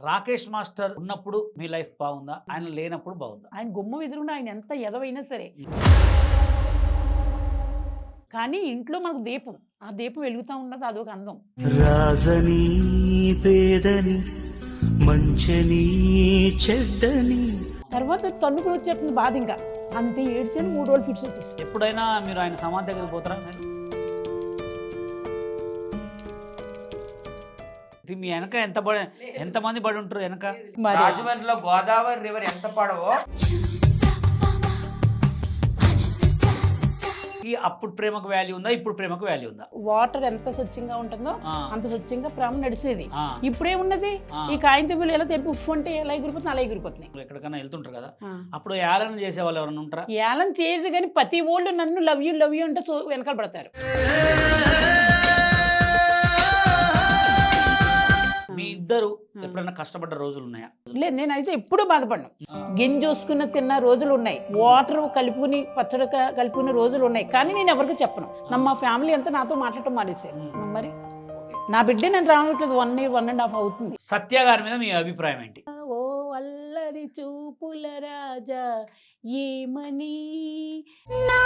Rakesh master ఉన్నప్పుడు మీ life బాగుందా? ఆయన లేనప్పుడు బాగుందా? ఆయన గుమ్మం ఎదురుగుండా ఆయన ఎంత ఎదవైనా సరే, కానీ ఇంట్లో మనకు దీపం, ఆ దీపం వెలుగుతూ ఉన్నది, అదొక అందం. రాజని పేదని మంచని చెడ్డని తర్వాత తన్నుకుని వచ్చేస్తుంది బాధ. ఇంకా అంతే ఏడ్చాను, 3 రోజులు ఫిట్స్ వచ్చేసి. ఎప్పుడైనా మీరు ఆయన సమాధి దగ్గరికి పోతారా? ఇది మీ వెనక ఎంతమంది పడి ఉంటారు వెనక? మరి రాజమండ్రిలో గోదావరి రివర్ ఎంత పడవో అప్పుడు ప్రేమకు వాల్యూ ఉందా, ఇప్పుడు ప్రేమకు వాల్యూ ఉందా? వాటర్ ఎంత స్వచ్ఛంగా ఉంటుందో ఆ, అంత స్వచ్ఛంగా ప్రేమ నడిచేది. ఆ. ఇప్పుడేమున్నది, ఈ కాయంతో వీళ్ళు ఎలా తెప్పి ఉప్పు అంటే ఎలా ఎగిరిపోతుంది, అలా ఎగిరిపోతున్నాయి. ఎక్కడికైనా వెళ్తుంటారు కదా, ఆ. అప్పుడు ఏళన చేసే వాళ్ళు ఎవరైనా ఉంటారా? ఏలం చేయదు, కానీ ప్రతి ఓళ్ళు నన్ను లవ్ యూ అంటే వెనకాల పడతారు. మీ ఇద్దరు ఎప్పుడైనా కష్టపడ్డ రోజులు ఉన్నాయా? లేదు, నేనైతే ఎప్పుడూ బాధపడను. గింజోసుకున్న తిన్న రోజులు ఉన్నాయి, వాటర్ కలుపుకుని పచ్చడి కలుపుకునే రోజులు ఉన్నాయి, కానీ నేను ఎవరికి చెప్పను. మా ఫ్యామిలీ అంతా నాతో మాట్లాడటం మానేసారు. మరి నా బిడ్డ నేను రావట్లేదు, 1 year 1.5 అవుతుంది. సత్య గారి మీద మీ అభిప్రాయం ఏంటి? ఓ అల్లరి చూపుల రాజా ఏమని నా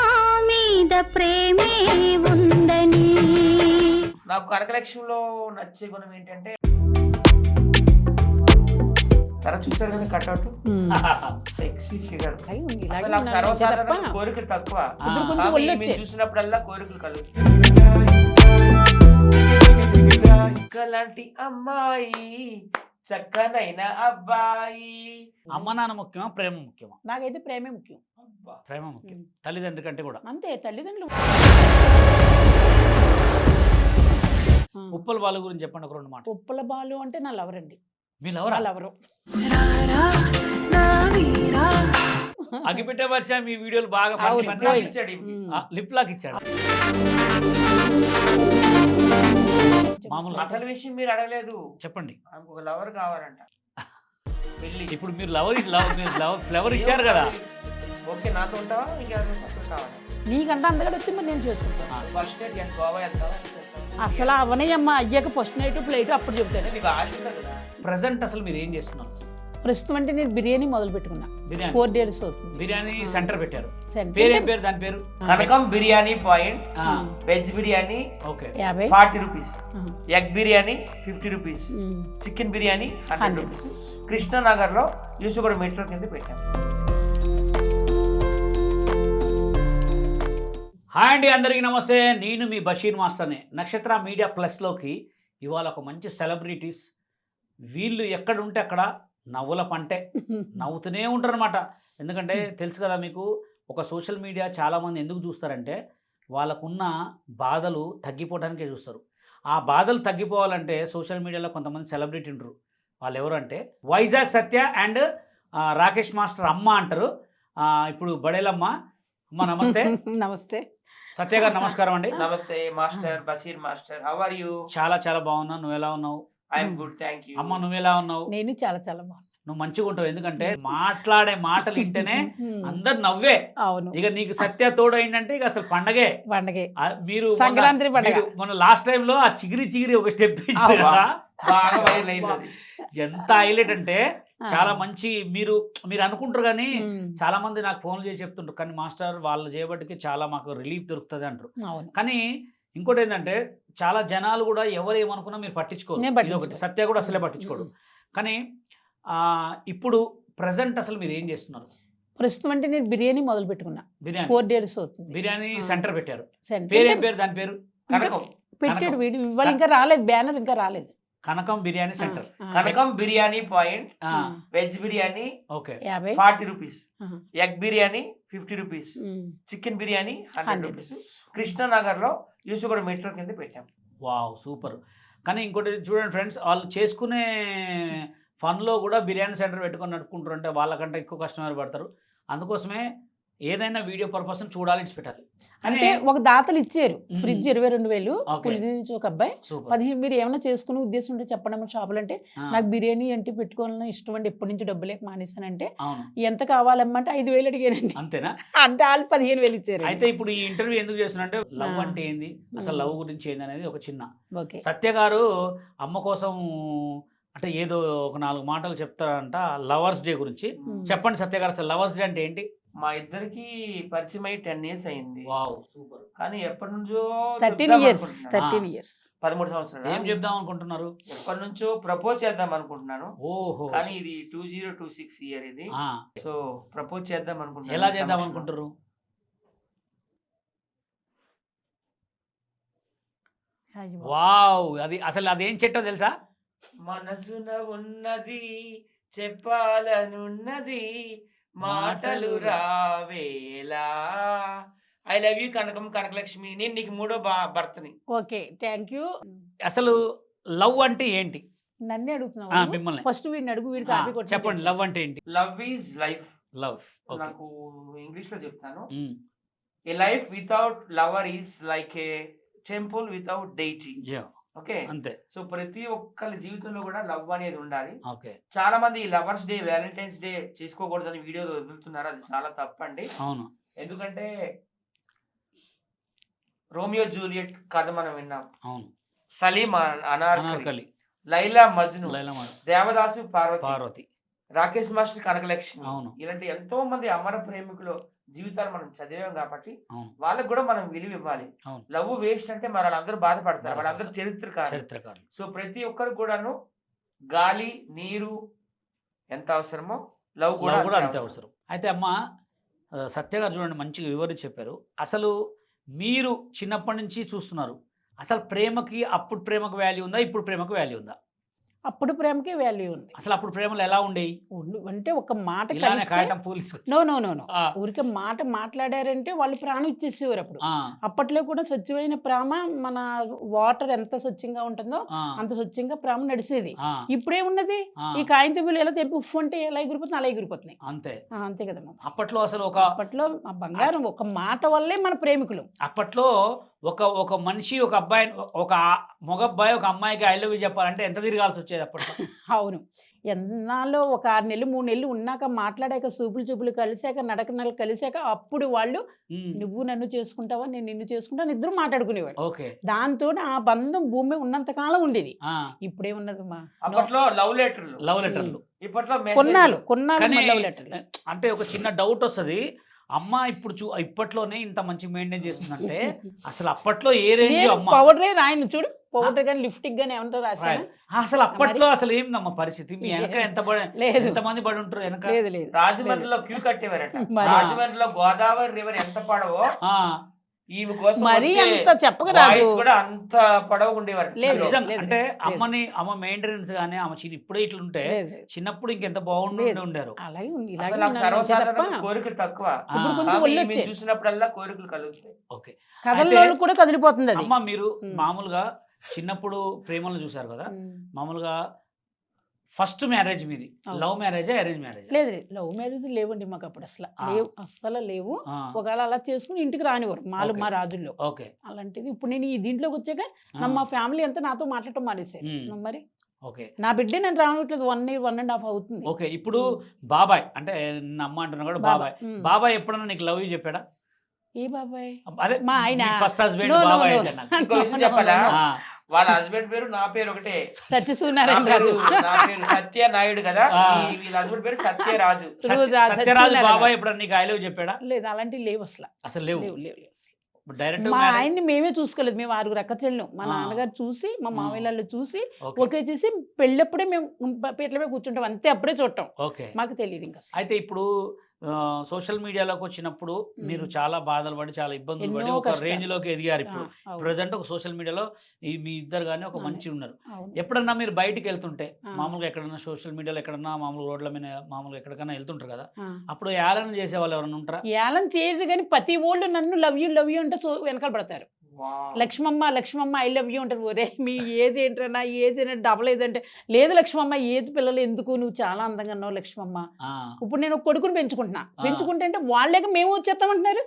మీద ప్రేమే ఉందని. నాకు కనకలక్ష్మిలో నచ్చే గుణం ఏంటంటే, తర చూసారు కదా కట్అవుట్, సెక్సీ ఫిగర్. అయ్యో, ఇలాగే అసలు నాకు ఉన్నాను సర్వసాధారణ తప్ప. కోరికలు తక్కువ, ఇప్పుడు కొంచెం కానీ ఒళ్ళు ఈమెను వచ్చాయి. చూసినప్పుడల్లా కోరికలు కలుగు. లాంటి అమ్మాయి, చక్కనైన అబ్బాయి. అమ్మ నాన్న ముఖ్యమా, ప్రేమ ముఖ్యమా? నాకైతే ప్రేమే ముఖ్యం. అబ్బా. ప్రేమ ముఖ్యం, తల్లిదండ్రి కంటే కూడా. అంతే, తల్లిదండ్రులు. ఉప్పల బాలు గురించి చెప్పండి ఒక 2 మాటలు. ఉప్పల బాలు అంటే నా లవర్ అండి. మీ లవరా? లవరు అగిపెట్టే వచ్చా మీ వీడియోలు బాగా అవును. ఫన్నీ నాకు ఫన్నీ. ఇచ్చాడు ఈమెకి. లిప్ లాక్ ఇచ్చాడు. మామూలు అసలు విషయం మీరు అడగలేదు, చెప్పండి. నాకు ఒక లవర్ కావాలంట. పెళ్ళి ఇప్పుడు మీరు ఫ్లవర్ ఇచ్చారు కదా. ఓకే, నాతో ఉంటావా? ఇంకెవరితో అసలు కావాలి? నీకంటే అందగడ వచ్చి మరి నేను చేసుకుంటాను. ఫస్ట్ నైట్ నేను గోవా వెళ్తావా? అసలు అవనయ్యమ్మ అయ్యాక ఫస్ట్ నైట్ ప్లేట్ అప్పుడు చెప్తాను. నీకు ఆశ ఉంటుంది కదా. ప్రజెంట్ అసలు మీరు ఏం చేస్తున్నారు? ప్రస్తుతం అంటే నేను బిర్యానీ మొదలు పెట్టుకున్నా. బిర్యానీ 4 days అవుతుంది. బిర్యానీ సెంటర్ పెట్టారు. సెంటర్ పేరు ఏం పేరు? దాని పేరు కనకం బిర్యానీ పాయింట్. ఆ, veg biryani okay. 50. 40 rupees, egg biryani 50 rupees, um. Chicken biryani 100 100 rupees. కృష్ణానగర్లో యూసుగూడ మెట్రో కింద పెట్టాం. హాయ్ అండి, అందరికీ నమస్తే. నేను మీ బషీర్ మాస్టర్ని. నక్షత్ర మీడియా ప్లస్లోకి ఇవాళ ఒక మంచి సెలబ్రిటీస్. వీళ్ళు ఎక్కడ ఉంటే అక్కడ నవ్వుల పంటే, నవ్వుతూనే ఉంటారు అనమాట. ఎందుకంటే తెలుసు కదా మీకు, ఒక సోషల్ మీడియా చాలామంది ఎందుకు చూస్తారంటే వాళ్ళకున్న బాధలు తగ్గిపోవడానికే చూస్తారు. ఆ బాధలు తగ్గిపోవాలంటే సోషల్ మీడియాలో కొంతమంది సెలబ్రిటీ ఉంటారు. వాళ్ళు ఎవరు అంటే వైజాగ్ సత్య అండ్ రాకేష్ మాస్టర్ అమ్మ అంటారు. ఇప్పుడు బడేలమ్మ అమ్మ నమస్తే. నమస్తే సత్య గారు నమస్కారం అండి. నమస్తే master, Basheer master. How are you? చాలా చాలా బాగున్నా. నువ్వు ఎలా ఉన్నావు? I'm good, thank you. అమ్మ నువ్వు ఎలా ఉన్నావు? నేను చాలా చాలా బాగున్నా. నువ్వు మంచిగా ఉంటావు, ఎందుకంటే మాట్లాడే మాటలు వింటేనే అందరు నవ్వే. అవును, ఇక నీకు సత్య తోడు అయిందంటే ఇక అసలు పండగే. పండగే మీరు సంక్రాంతి పండగ. మొన్న లాస్ట్ టైం లో ఆ చిగిరి ఒక స్టెప్ బాగా వైరల్ అయింది అది. ఎంత హైలైట్ అంటే చాలా మంచి. మీరు అనుకుంటారు కానీ చాలా మంది నాకు ఫోన్లు చేసి చెప్తుంటారు, కానీ మాస్టర్ వాళ్ళు చేయబట్టికి చాలా మాకు రిలీఫ్ దొరుకుతుంది అంటారు. అవును. కానీ ఇంకోటి ఏంటంటే చాలా జనాలు కూడా ఎవరు ఏమనుకున్నా మీరు పట్టించుకోరు. నేను ఇది ఒకటి. పట్టించుకోను. సత్య కూడా అసలే పట్టించుకోడు. కానీ ఇప్పుడు ప్రజెంట్ అసలు మీరు ఏం చేస్తున్నారు? ప్రస్తుతం అంటే నేను బిర్యానీ మొదలు పెట్టుకున్నా. బిర్యానీ 4 days అవుతుంది. బిర్యానీ సెంటర్ పెట్టారు. సెంటర్ పేరు ఏం పేరు? దాని పేరు కనకం. పెట్టాడు వీడియో, ఇవాళ ఇంకా రాలేదు, బ్యానర్ ఇంకా రాలేదు. Kanakam biryani centre. Kanakam biryani point. Veg biryani okay 50. 40 rupees, egg biryani 50 rupees, chicken biryani 100 100 rupees. కృష్ణానగర్లో యూసుగూడ మెట్రో కింద పెట్టాం. Wow super. కానీ ఇంకోటి చూడండి ఫ్రెండ్స్, వాళ్ళు చేసుకునే ఫన్లో కూడా బిర్యానీ సెంటర్ పెట్టుకొని నడుపుకుంటారు అంటే వాళ్ళకంటే ఎక్కువ కస్టమర్ పడతారు. అందుకోసమే ఏదైనా వీడియో పర్పస్ చూడాలి, ఇచ్చి పెట్టాలి. అంటే ఒక దాతలు ఇచ్చారు ఫ్రిడ్జ్ 22,000 Okay. పులిది నుంచి ఒక అబ్బాయి సూపర్. 15. మీరు ఏమైనా చేసుకునే ఉద్దేశం ఉంటే చెప్పండి షాపులు అంటే. నాకు బిర్యానీ అంటే పెట్టుకోవాలని ఇష్టం అండి, ఎప్పటి నుంచి డబ్బులేక మానేసానంటే. అవును, ఎంత కావాలమ్మంటే 5,000 అడిగానండి. అంతేనా? అంటే వాళ్ళు 15,000 ఇచ్చారు. అయితే ఇప్పుడు ఈ ఇంటర్వ్యూ ఎందుకు చేస్తున్నా అంటే లవ్ ఆ. అంటే ఏంది, అసలు లవ్ గురించి ఏంది అనేది ఒక చిన్న. ఓకే. సత్య గారు అమ్మ కోసం అంటే ఏదో ఒక 4 మాటలు చెప్తారంట లవర్స్ డే గురించి. చెప్పండి సత్య గారు, అసలు లవర్స్ డే అంటే ఏంటి? మా ఇద్దరికి పరిచయం అయ్యి 10 years అయింది. Wow, super. కానీ ఎప్పటి నుంచో 13 years. 13 ఆ. years. 13 సంవత్సరాలు ఏం చెప్దాం అనుకుంటున్నారు? ఎప్పటి నుంచో ప్రపోజ్ చేద్దాం అనుకుంటున్నాను. ఓహో, కానీ ఇది 2026 ఇయర్ ఇది. ఆ, సో ప్రపోజ్ చేద్దాం అనుకుంటున్నాను. ఎలా ఈ చేద్దాం సంవత్సరం. అనుకుంటారు? అయ్యో. వావ్, అది అసలు అదేం చెట్టో తెలుసా? మనసున ఉన్నది చెప్పాలనున్నది మాటలు రావేలా. ఐ లవ్ యూ కనకం కనకలక్ష్మి. నేను నీకు 3వ భర్తని. Okay, thank you. అసలు లవ్ అంటే ఏంటి? నన్నే ఆ, అడుగుతున్నావు. మిమ్మల్ని ఫస్ట్ వీడిని అడుగు, వీడికి ఆ, కాపీ కొట్టి చెప్పండి, లవ్ అంటే ఏంటి? Love is life. Love, okay. నాకు ఇంగ్లీష్ లో చెప్తాను. Um, a life without lover is like a temple without deity. yeah, okay. అంతే. సో ప్రతి ఒక్కరి జీవితంలో కూడా లవ్ అనేది ఉండాలి. ఓకే, చాలా మంది లవర్స్ డే వ్యాలంటైన్స్ డే చేసుకోకూడదని వీడియోలు వదులుతున్నారు. అది చాలా తప్పండి. అవును. ఎందుకంటే రోమియో జూలియట్ కథ మనం విన్నాం. అవును. సలీం అనార్కలి, అనార్కలి, లైలా మజ్ను, లైలా మజ్ను, దేవదాసు పార్వతి, పార్వతి. రాకేష్ మాస్టర్ కనకలక్ష్మి, అవును. ఇలాంటి ఎంతో మంది అమర ప్రేమికులు జీవితాలు మనం చదివాం కాబట్టి అవును. వాళ్ళకు కూడా మనం విలువ ఇవ్వాలి. అవును. లవ్ వేస్ట్ అంటే మరి వాళ్ళందరూ బాధపడతారు. వాళ్ళందరూ చరిత్రకారు. చరిత్రకారులు. సో ప్రతి ఒక్కరు కూడాను గాలి నీరు ఎంత అవసరమో లవ్ లవ్ కూడా కూడా అంతే అవసరం. అయితే అమ్మ, సత్య గారు చూడండి, మంచిగా వివరించి చెప్పారు. అసలు మీరు చిన్నప్పటి నుంచి చూస్తున్నారు, అసలు ప్రేమకి అప్పుడు ప్రేమకు వాల్యూ ఉందా, ఇప్పుడు ప్రేమకు వాల్యూ ఉందా? అప్పుడు ప్రేమకి వాల్యూ ఉంది. అసలు అప్పుడు ప్రేమలు ఎలా ఉండేవి? అంటే ఒక మాట ఇలానే కలిస్తే కాగితం పూలు నో నో నో నో ఊరికే మాట మాట్లాడారంటే వాళ్ళు ప్రాణం ఇచ్చేసేవారు. అప్పుడు అప్పట్లో కూడా స్వచ్ఛమైన ప్రేమ, మన వాటర్ ఎంత స్వచ్ఛంగా ఉంటుందో అంత స్వచ్ఛంగా ప్రేమ నడిచేది. ఇప్పుడే ఉన్నది ఈ కాగితం పూలు ఎలా తెంపి ఉప్పు అంటే ఎలా ఎగిరిపోతుంది, అలా ఎగిరిపోతున్నాయి. అంతే. అంతే కదమ్మా. అప్పట్లో అసలు అప్పట్లో ఆ బంగారం ఒక మాట వల్లే మన ప్రేమికులు. అప్పట్లో ఒక మనిషి, ఒక అబ్బాయి, ఒక మగ అబ్బాయి ఒక అమ్మాయికి ఐ లవ్ యూ చెప్పాలంటే ఎంత తిరగాల్సి వచ్చేది అప్పట్లో. అవును. ఎన్నాళ్ళు ఒక 6 నెలలు 3 నెలలు ఉన్నాక, మాట్లాడాక, చూపులు కలిసాక, నడకనలు కలిసాక, అప్పుడు వాళ్ళు నువ్వు నన్ను చేసుకుంటావా, నేను నిన్ను చేసుకుంటాను, ఇద్దరు మాట్లాడుకునేవాడు. ఓకే. దాంతో ఆ బంధం భూమి ఉన్నంత కాలం ఉండేది. ఇప్పుడే ఉన్నది మా అప్పట్లో లవ్ లెటర్లు. లవ్ లెటర్లు. ఇప్పట్లో కొన్నాళ్ళు కానీ లవ్ లెటర్లు. అంటే ఒక చిన్న డౌట్ వస్తుంది, అమ్మ ఇప్పుడు ఇప్పట్లోనే ఇంత మంచి మెయింటైన్ చేస్తుందంటే అసలు అప్పట్లో ఏ రేంజ్ అమ్మ? పౌడరే రాయను చూడు, పౌడర్ గానీ లిప్స్టిక్ గానీ ఏమంటారు రాశాను. అసలు అప్పట్లో అసలు ఏందమ్మా పరిస్థితి? మీ వెనక ఎంతమంది పడి ఉంటారు వెనక? లేదు. రాజమండ్రిలో క్యూ కట్టేవారట. మరి. రాజమండ్రిలో గోదావరి రివర్ ఎంత పడవో ఈమె కోసం మరి వచ్చే అంత చెప్పకరాదు. boys కూడా అంత పొడవుగా ఉండేవారు. లేదు. నిజంగా. అంటే అమ్మ మెయింటెనెన్స్ గానీ ఆమె ఇప్పుడు ఇట్లుంటే చిన్నప్పుడు ఇంకెంత బాగుండి ఉండేరు. అలాగే ఉంది. అసలు నాకు సర్వసాధారణ కోరికలు తక్కువ. ఇప్పుడు కొంచెం కానీ ఒళ్ళు ఈమెను వచ్చాయి. చూసినప్పుడల్లా కోరికలు కలుగుతాయి. ఓకే. కథల్లో కూడా కదిలిపోతుంది అది. అమ్మ, మీరు మామూలుగా చిన్నప్పుడు ప్రేమలు చూసారు కదా, మామూలుగా ఫస్ట్ మ్యారేజ్ మీది లవ్ మ్యారేజ్, అరేంజ్ మ్యారేజ్? లేదు, లవ్ మ్యారేజ్ లేవండి మాకు అప్పుడు. అస్సలు లేవు. ఒకవేళ అలా చేసుకుని ఇంటికి రానివారు మా రాజుల్లో. ఓకే. అలాంటిది ఇప్పుడు నేను ఈ దీంట్లోకి వచ్చాక మా ఫ్యామిలీ అంతా నాతో మాట్లాడటం మానేశారు. మరి ఓకే. నా బిడ్డ నేను రావట్లేదు 1 year 1.5 అవుతుంది. ఓకే. ఇప్పుడు బాబాయ్ అంటే అమ్మ అంటున్నా కూడా బాబాయ్ ఎప్పుడన్నా నీకు లవ్ యూ చెప్పాడా? ఏ బాబాయ్? అదే మా ఆయన ఫస్ట్ హస్బెండ్ No, no, బాబాయ్ no. అయితే నాకు. ఇంకో విషయం చెప్పాలా? వాళ్ళ హస్బెండ్ పేరు నా పేరు ఒకటే. సత్యసూనారాయణ రాజు. నా పేరు సత్య నాయుడు కదా. వీళ్ళ హస్బెండ్ పేరు సత్యరాజు. సత్యరాజు బాబాయ్ ఎప్పుడన్నా నీకు ఐ లవ్ చెప్పాడా? లేదు, అలాంటివి లేవు అసలు లేవు. డైరెక్ట్ మా ఆయన్ని మేమే చూసుకోలేదు. మేము 6 అక్క చెల్లెలు. మా నాన్నగారు చూసి, మా మామయ్యలు చూసి ఓకే చేసి పెళ్ళప్పుడే మేము పీటల మీద కూర్చుంటాం అంతే. అప్పుడే చూడటం. ఓకే. మాకు తెలియదు ఇంకా. అయితే ఇప్పుడు సోషల్ మీడియాలోకి వచ్చినప్పుడు మీరు చాలా బాధలు పడి, చాలా ఇబ్బందులు పడి ఒక రేంజ్ లోకి ఎదిగారు. ఇప్పుడు ప్రజెంట్ ఒక సోషల్ మీడియాలో మీ ఇద్దరు కానీ ఒక మంచి ఉన్నారు. ఎప్పుడన్నా మీరు బయటికి వెళ్తుంటే మామూలుగా ఎక్కడన్నా సోషల్ మీడియాలో ఎక్కడన్నా మామూలు రోడ్ల మీద మామూలుగా ఎక్కడికన్నా వెళ్తుంటారు కదా, అప్పుడు ఏలన చేసే వాళ్ళు ఎవరైనా ఉంటారా? ఏలన చేయదు కానీ ప్రతి వాళ్ళు నన్ను లవ్ యూ అంటే వెనకాల పడతారు. లక్ష్మమ్మ ఐ లవ్ యూ అంటారు. ఒరే మీ ఏజ్ ఏంటరా, నా ఏజ్ ఏంటంటే డబల్ ఏజ్ అంటే, లేదు లక్ష్మమ్మ ఏజ్ పిల్లలు ఎందుకు, నువ్వు చాలా అందంగా ఉన్నావు లక్ష్మమ్మ. ఇప్పుడు నేను కొడుకుని పెంచుకుంటే అంటే వాళ్ళేక మేము వచ్చేస్తామంటున్నారు.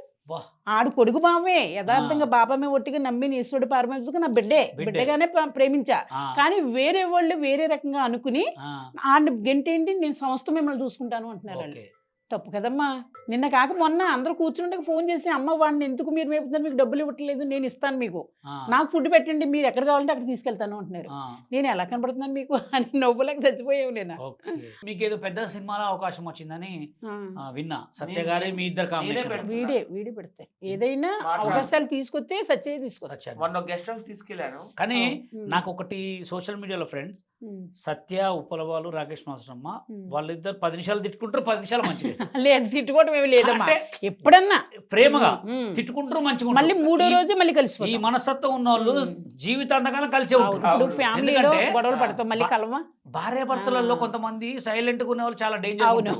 ఆడు కొడుకు బాబే, యథార్థంగా బాబామే ఒట్టిగా నమ్మి ఈశ్వరుడు పారమించుకు నా బిడ్డగానే ప్రేమించా. కానీ వేరే వాళ్ళు వేరే రకంగా అనుకుని ఆడిని గంటేంటి నేను సంస్థ మిమ్మల్ని చూసుకుంటాను అంటున్నారు వాళ్ళు. తప్పు కదమ్మా. నిన్న కాక మొన్న అందరూ కూర్చుంటే ఫోన్ చేసి అమ్మ వాడిని ఎందుకు మీరు మేపుతున్నారు, మీకు డబ్బులు ఇవ్వట్లేదు, నేను ఇస్తాను మీకు, ఆ, నాకు ఫుడ్ పెట్టండి, మీరు ఎక్కడ కావాలంటే అక్కడ తీసుకెళ్తాను అంటున్నారు. ఆ, నేను ఎలా కనపడుతున్నాను మీకు అని నవ్వులేక చచ్చిపోయావు నేను. ఓకే. మీకు ఏదో పెద్ద సినిమాలో అవకాశం వచ్చిందని విన్నా. సత్య నేను- గారి మీ ఇద్దరు నేనే కాంబినేషన్ పెడతా. వీడే పెడతాయి. ఏదైనా మాట్లాడు. అవకాశాలు తీసుకొస్తే సత్యే తీసుకొస్తా. సత్య. మొన్న గెస్ట్ హౌస్ తీసుకెళ్లాను. కానీ నాకు ఒకటి సోషల్ మీడియాలో ఫ్రెండ్ సత్య ఉప్పలవాళ్ళు రాకేష్ మాస్టరమ్మ వాళ్ళిద్దరు 10 నిమిషాలు తిట్టుకుంటారు, 10 నిమిషాలు మంచిగా లేదు తిట్టుకోవడం ఏమి లేదమ్మా. అంటే ఎప్పుడన్నా ప్రేమగా ఉమ్. తిట్టుకుంటారు, మంచిగా మళ్ళీ ఉంటారు. మూడో ఈ- రోజు మళ్ళీ ఈ కలిసిపోతాం. మనస్తత్వం ఉన్న వాళ్ళు ఉమ్. జీవితాంతకాలం కలిసే అవును. ఉంటారు. ఇప్పుడు అవును. ఫ్యామిలీలో ఎందుకంటే గొడవలు పడతాం, మళ్ళీ కలవా. భార్య భర్తలలో ఆ. కొంతమంది సైలెంట్ గా ఉన్న వాళ్ళు చాలా డేంజర్. అవును.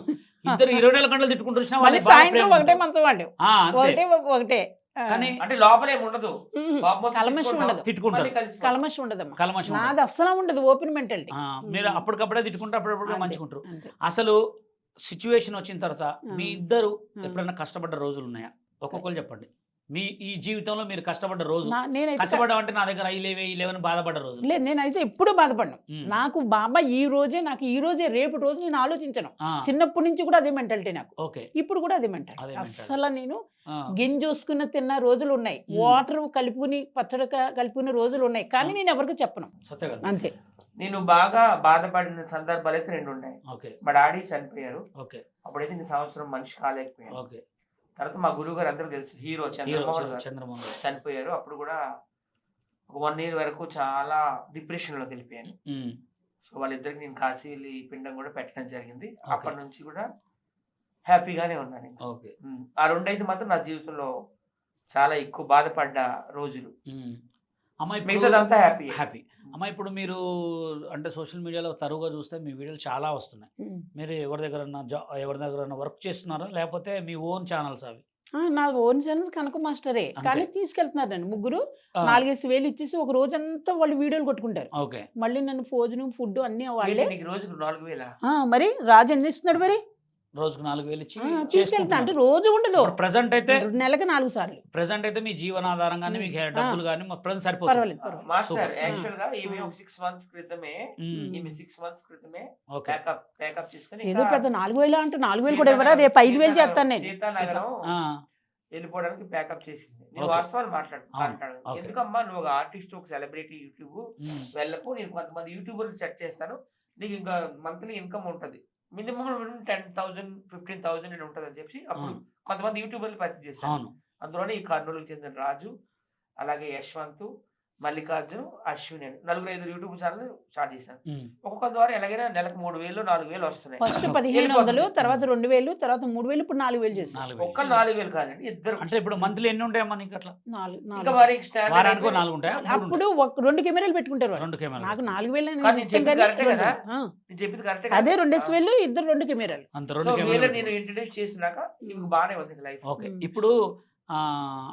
ఇద్దరు 24 గంటలు తిట్టుకుంటారు చూసినా మళ్ళీ వాళ్ళకి బాగా సాయంత్రం ప్రేమ ఒకటే ఉంటుంది. మంచం వాళ్ళు, ఆ, అంతే. ఒకటే ఆ. కానీ అంటే లోపలేం ఉండదు. ఉమ్. బాబు కల్మషం తిట్టుకుంటాం. ఉండదు. తిట్టుకుంటారు, మళ్ళీ కలిసిపోతాం. కల్మషం ఉండదమ్మా. కలమషం ఉండదు. నాది అస్సలు ఉండదు, ఓపెన్ మెంటాలిటీ. ఆ, మీరు అప్పటికప్పుడే తిట్టుకుంటారు, అప్పుడప్పుడు అంతే. మంచుకుంటారు. అంతే. అసలు సిచ్యువేషన్ వచ్చిన తర్వాత మీ ఇద్దరు ఆ. ఎప్పుడైనా కష్టపడ్డ రోజులు ఉన్నాయా? ఒక్కొక్కరు చెప్పండి. మీ ఈ జీవితంలో మీరు కష్టపడ్డ రోజు, నేనైతే కష్టపడ్డామంటే నా దగ్గర ఈ లేవని బాధపడ్డ రోజు. లేదు, నేనైతే ఎప్పుడూ బాధపడను. ఉమ్. నాకు బాబా ఈ రోజే, నాకు ఈ రోజే, రేపు రోజు నేను ఆలోచించను. ఆ, చిన్నప్పటి నుంచి కూడా అదే మెంటాలిటీ నాకు, ఓకే. ఇప్పుడు కూడా అదే మెంటాలిటీ. అదే mentality. అస్సలు నేను ఆ, గింజూసుకున్న తిన్న రోజులు ఉన్నాయి, వాటర్ కలుపుకుని పచ్చడి కలుపుకునే రోజులు ఉన్నాయి, కానీ నేను ఎవరికి చెప్పను. సత్య గారు. అంతే. నేను బాగా బాధపడిన సందర్భాలు అయితే 2 ఉన్నాయి. ఓకే, మా డాడీ చనిపోయారు. ఓకే, అప్పుడైతే నేను సంవత్సరం మనిషి కాలేకపోయాను. ఓకే. తర్వాత మా గురువు గారు అందరూ తెలుసు, హీరో చంద్రమోహన్ గారు చంద్రమోహన్ గారు. చనిపోయారు. అప్పుడు కూడా ఒక 1 year వరకు చాలా డిప్రెషన్ లోకి వెళ్ళిపోయాను. ఉమ్, సో వాళ్ళిద్దరికి నేను కాశీ వెళ్ళి పిండం కూడా పెట్టడం జరిగింది. Okay. అప్పటి నుంచి కూడా హ్యాపీగానే ఉన్నాను ఇంకా. ఓకే. ఆ 2 అయితే మాత్రం నా జీవితంలో చాలా ఎక్కువ బాధపడ్డ రోజులు. ఉమ్. అమ్మ ఇప్పుడు మిగతాదంతా హ్యాపీ. హ్యాపీ. అమ్మ ఇప్పుడు మీరు అంటే సోషల్ మీడియాలో తరువుగా చూస్తే మీ వీడియోలు చాలా వస్తున్నాయి. మీరు ఎవరి దగ్గర వర్క్ చేస్తున్నారా, లేకపోతే మీ ఓన్ ఛానల్స్ అవి? నా ఓన్ ఛానల్స్ కనక మాస్టరే, అంతే. కానీ తీసుకెళ్తున్నారు నన్ను ముగ్గురు, ఆ, 4-5 వేలు ఇచ్చేసి ఒక రోజంతా వాళ్ళు వీడియోలు కొట్టుకుంటారు. ఓకే. మళ్ళీ నన్ను భోజనం ఫుడ్ అన్ని వాళ్ళే. నీకు రోజుకు 4000? మరి రాజు ఎన్ని ఇస్తున్నాడు మరి? రోజుకు 4,000 ఇచ్చి తీసుకెళ్తా అంటే రోజు ఉండదు, ప్రజెంట్ అయితే నెలకు 4 సార్లు. ప్రెసెంట్ అయితే మీ జీవనాధారం కానీ మీకు డబ్బులు కానీ ప్రజెంట్ సరిపోతుంది. పర్వాలేదు, పర్వాలేదు. Master Super. యాక్చువల్ గా ఈమె ఒక 6 months క్రితమే ఉమ్, ఈమె 6 months క్రితమే ఓకే. ప్యాకప్ చేసుకుని ఏదో పెద్ద 4,000 అంటే 4,000 కూడా ఇవ్వరా, రేపు 5,000 చేస్తాను నేను. సీతానగరం ఆ, వెళ్ళిపోవడానికి ప్యాకప్ చేసింది. నేను Okay. వాస్తవాలు అవును. మాట్లాడు Okay. ఎందుకమ్మా నువ్వు ఒక ఆర్టిస్ట్, ఒక సెలబ్రిటీ, యూట్యూబ్ ఉమ్, వెళ్ళకు, నేను కొంతమంది యూట్యూబర్లు సెట్ చేస్తాను, నీకు ఇంకా మంత్లీ ఇన్కమ్ ఉంటుంది, మినిమం 10,000 15,000 ఉంటుంది అని చెప్పి అప్పుడు అవును. కొంతమంది యూట్యూబర్లు పరిచయం చేశాను. అవును. అందులోనే ఈ కర్నూలుకి చెందిన రాజు, అలాగే యశ్వంత్, మల్లికార్జున్, అశ్విని అని 4-5 యూట్యూబ్ ఛానల్ స్టార్ట్ చేశాను. ఉమ్, ఒక్కొక్క ద్వారా ఎలాగైనా నెలకు 3,000 4,000 వస్తున్నాయి. ఫస్ట్ 1,500, తర్వాత 2,000, తర్వాత 3,000, ఇప్పుడు 4,000 చేసి 4,000. ఒక్క 4,000 కాదండి, ఇద్దరు. అంటే ఇప్పుడు మంత్లీ ఎన్ని ఉంటాయమ్మా నీకు అట్లా? ఇంకా మరి standard వారానికి అయిపోయి- 4 ఉంటాయా? 3 అప్పుడు 2 కెమెరాలు పెట్టుకుంటారు వాళ్ళు. 2 కెమెరాలు. నాకు 4,000 అని కానీ నేను ఇచ్చాం చెప్పింది కానీ కరెక్టే కదా? ఆ, నేను చెప్పింది కరెక్టే అదే 2,000 ఇద్దరు 2 కెమెరాలు. అంత సో 2 వీళ్ళని కెమెరాలు. నేను ఇంట్రడ్యూస్ చేసినాక ఇవి బాగానే ఉంది లైఫ్. ఓకే. ఉమ్. ఇప్పుడు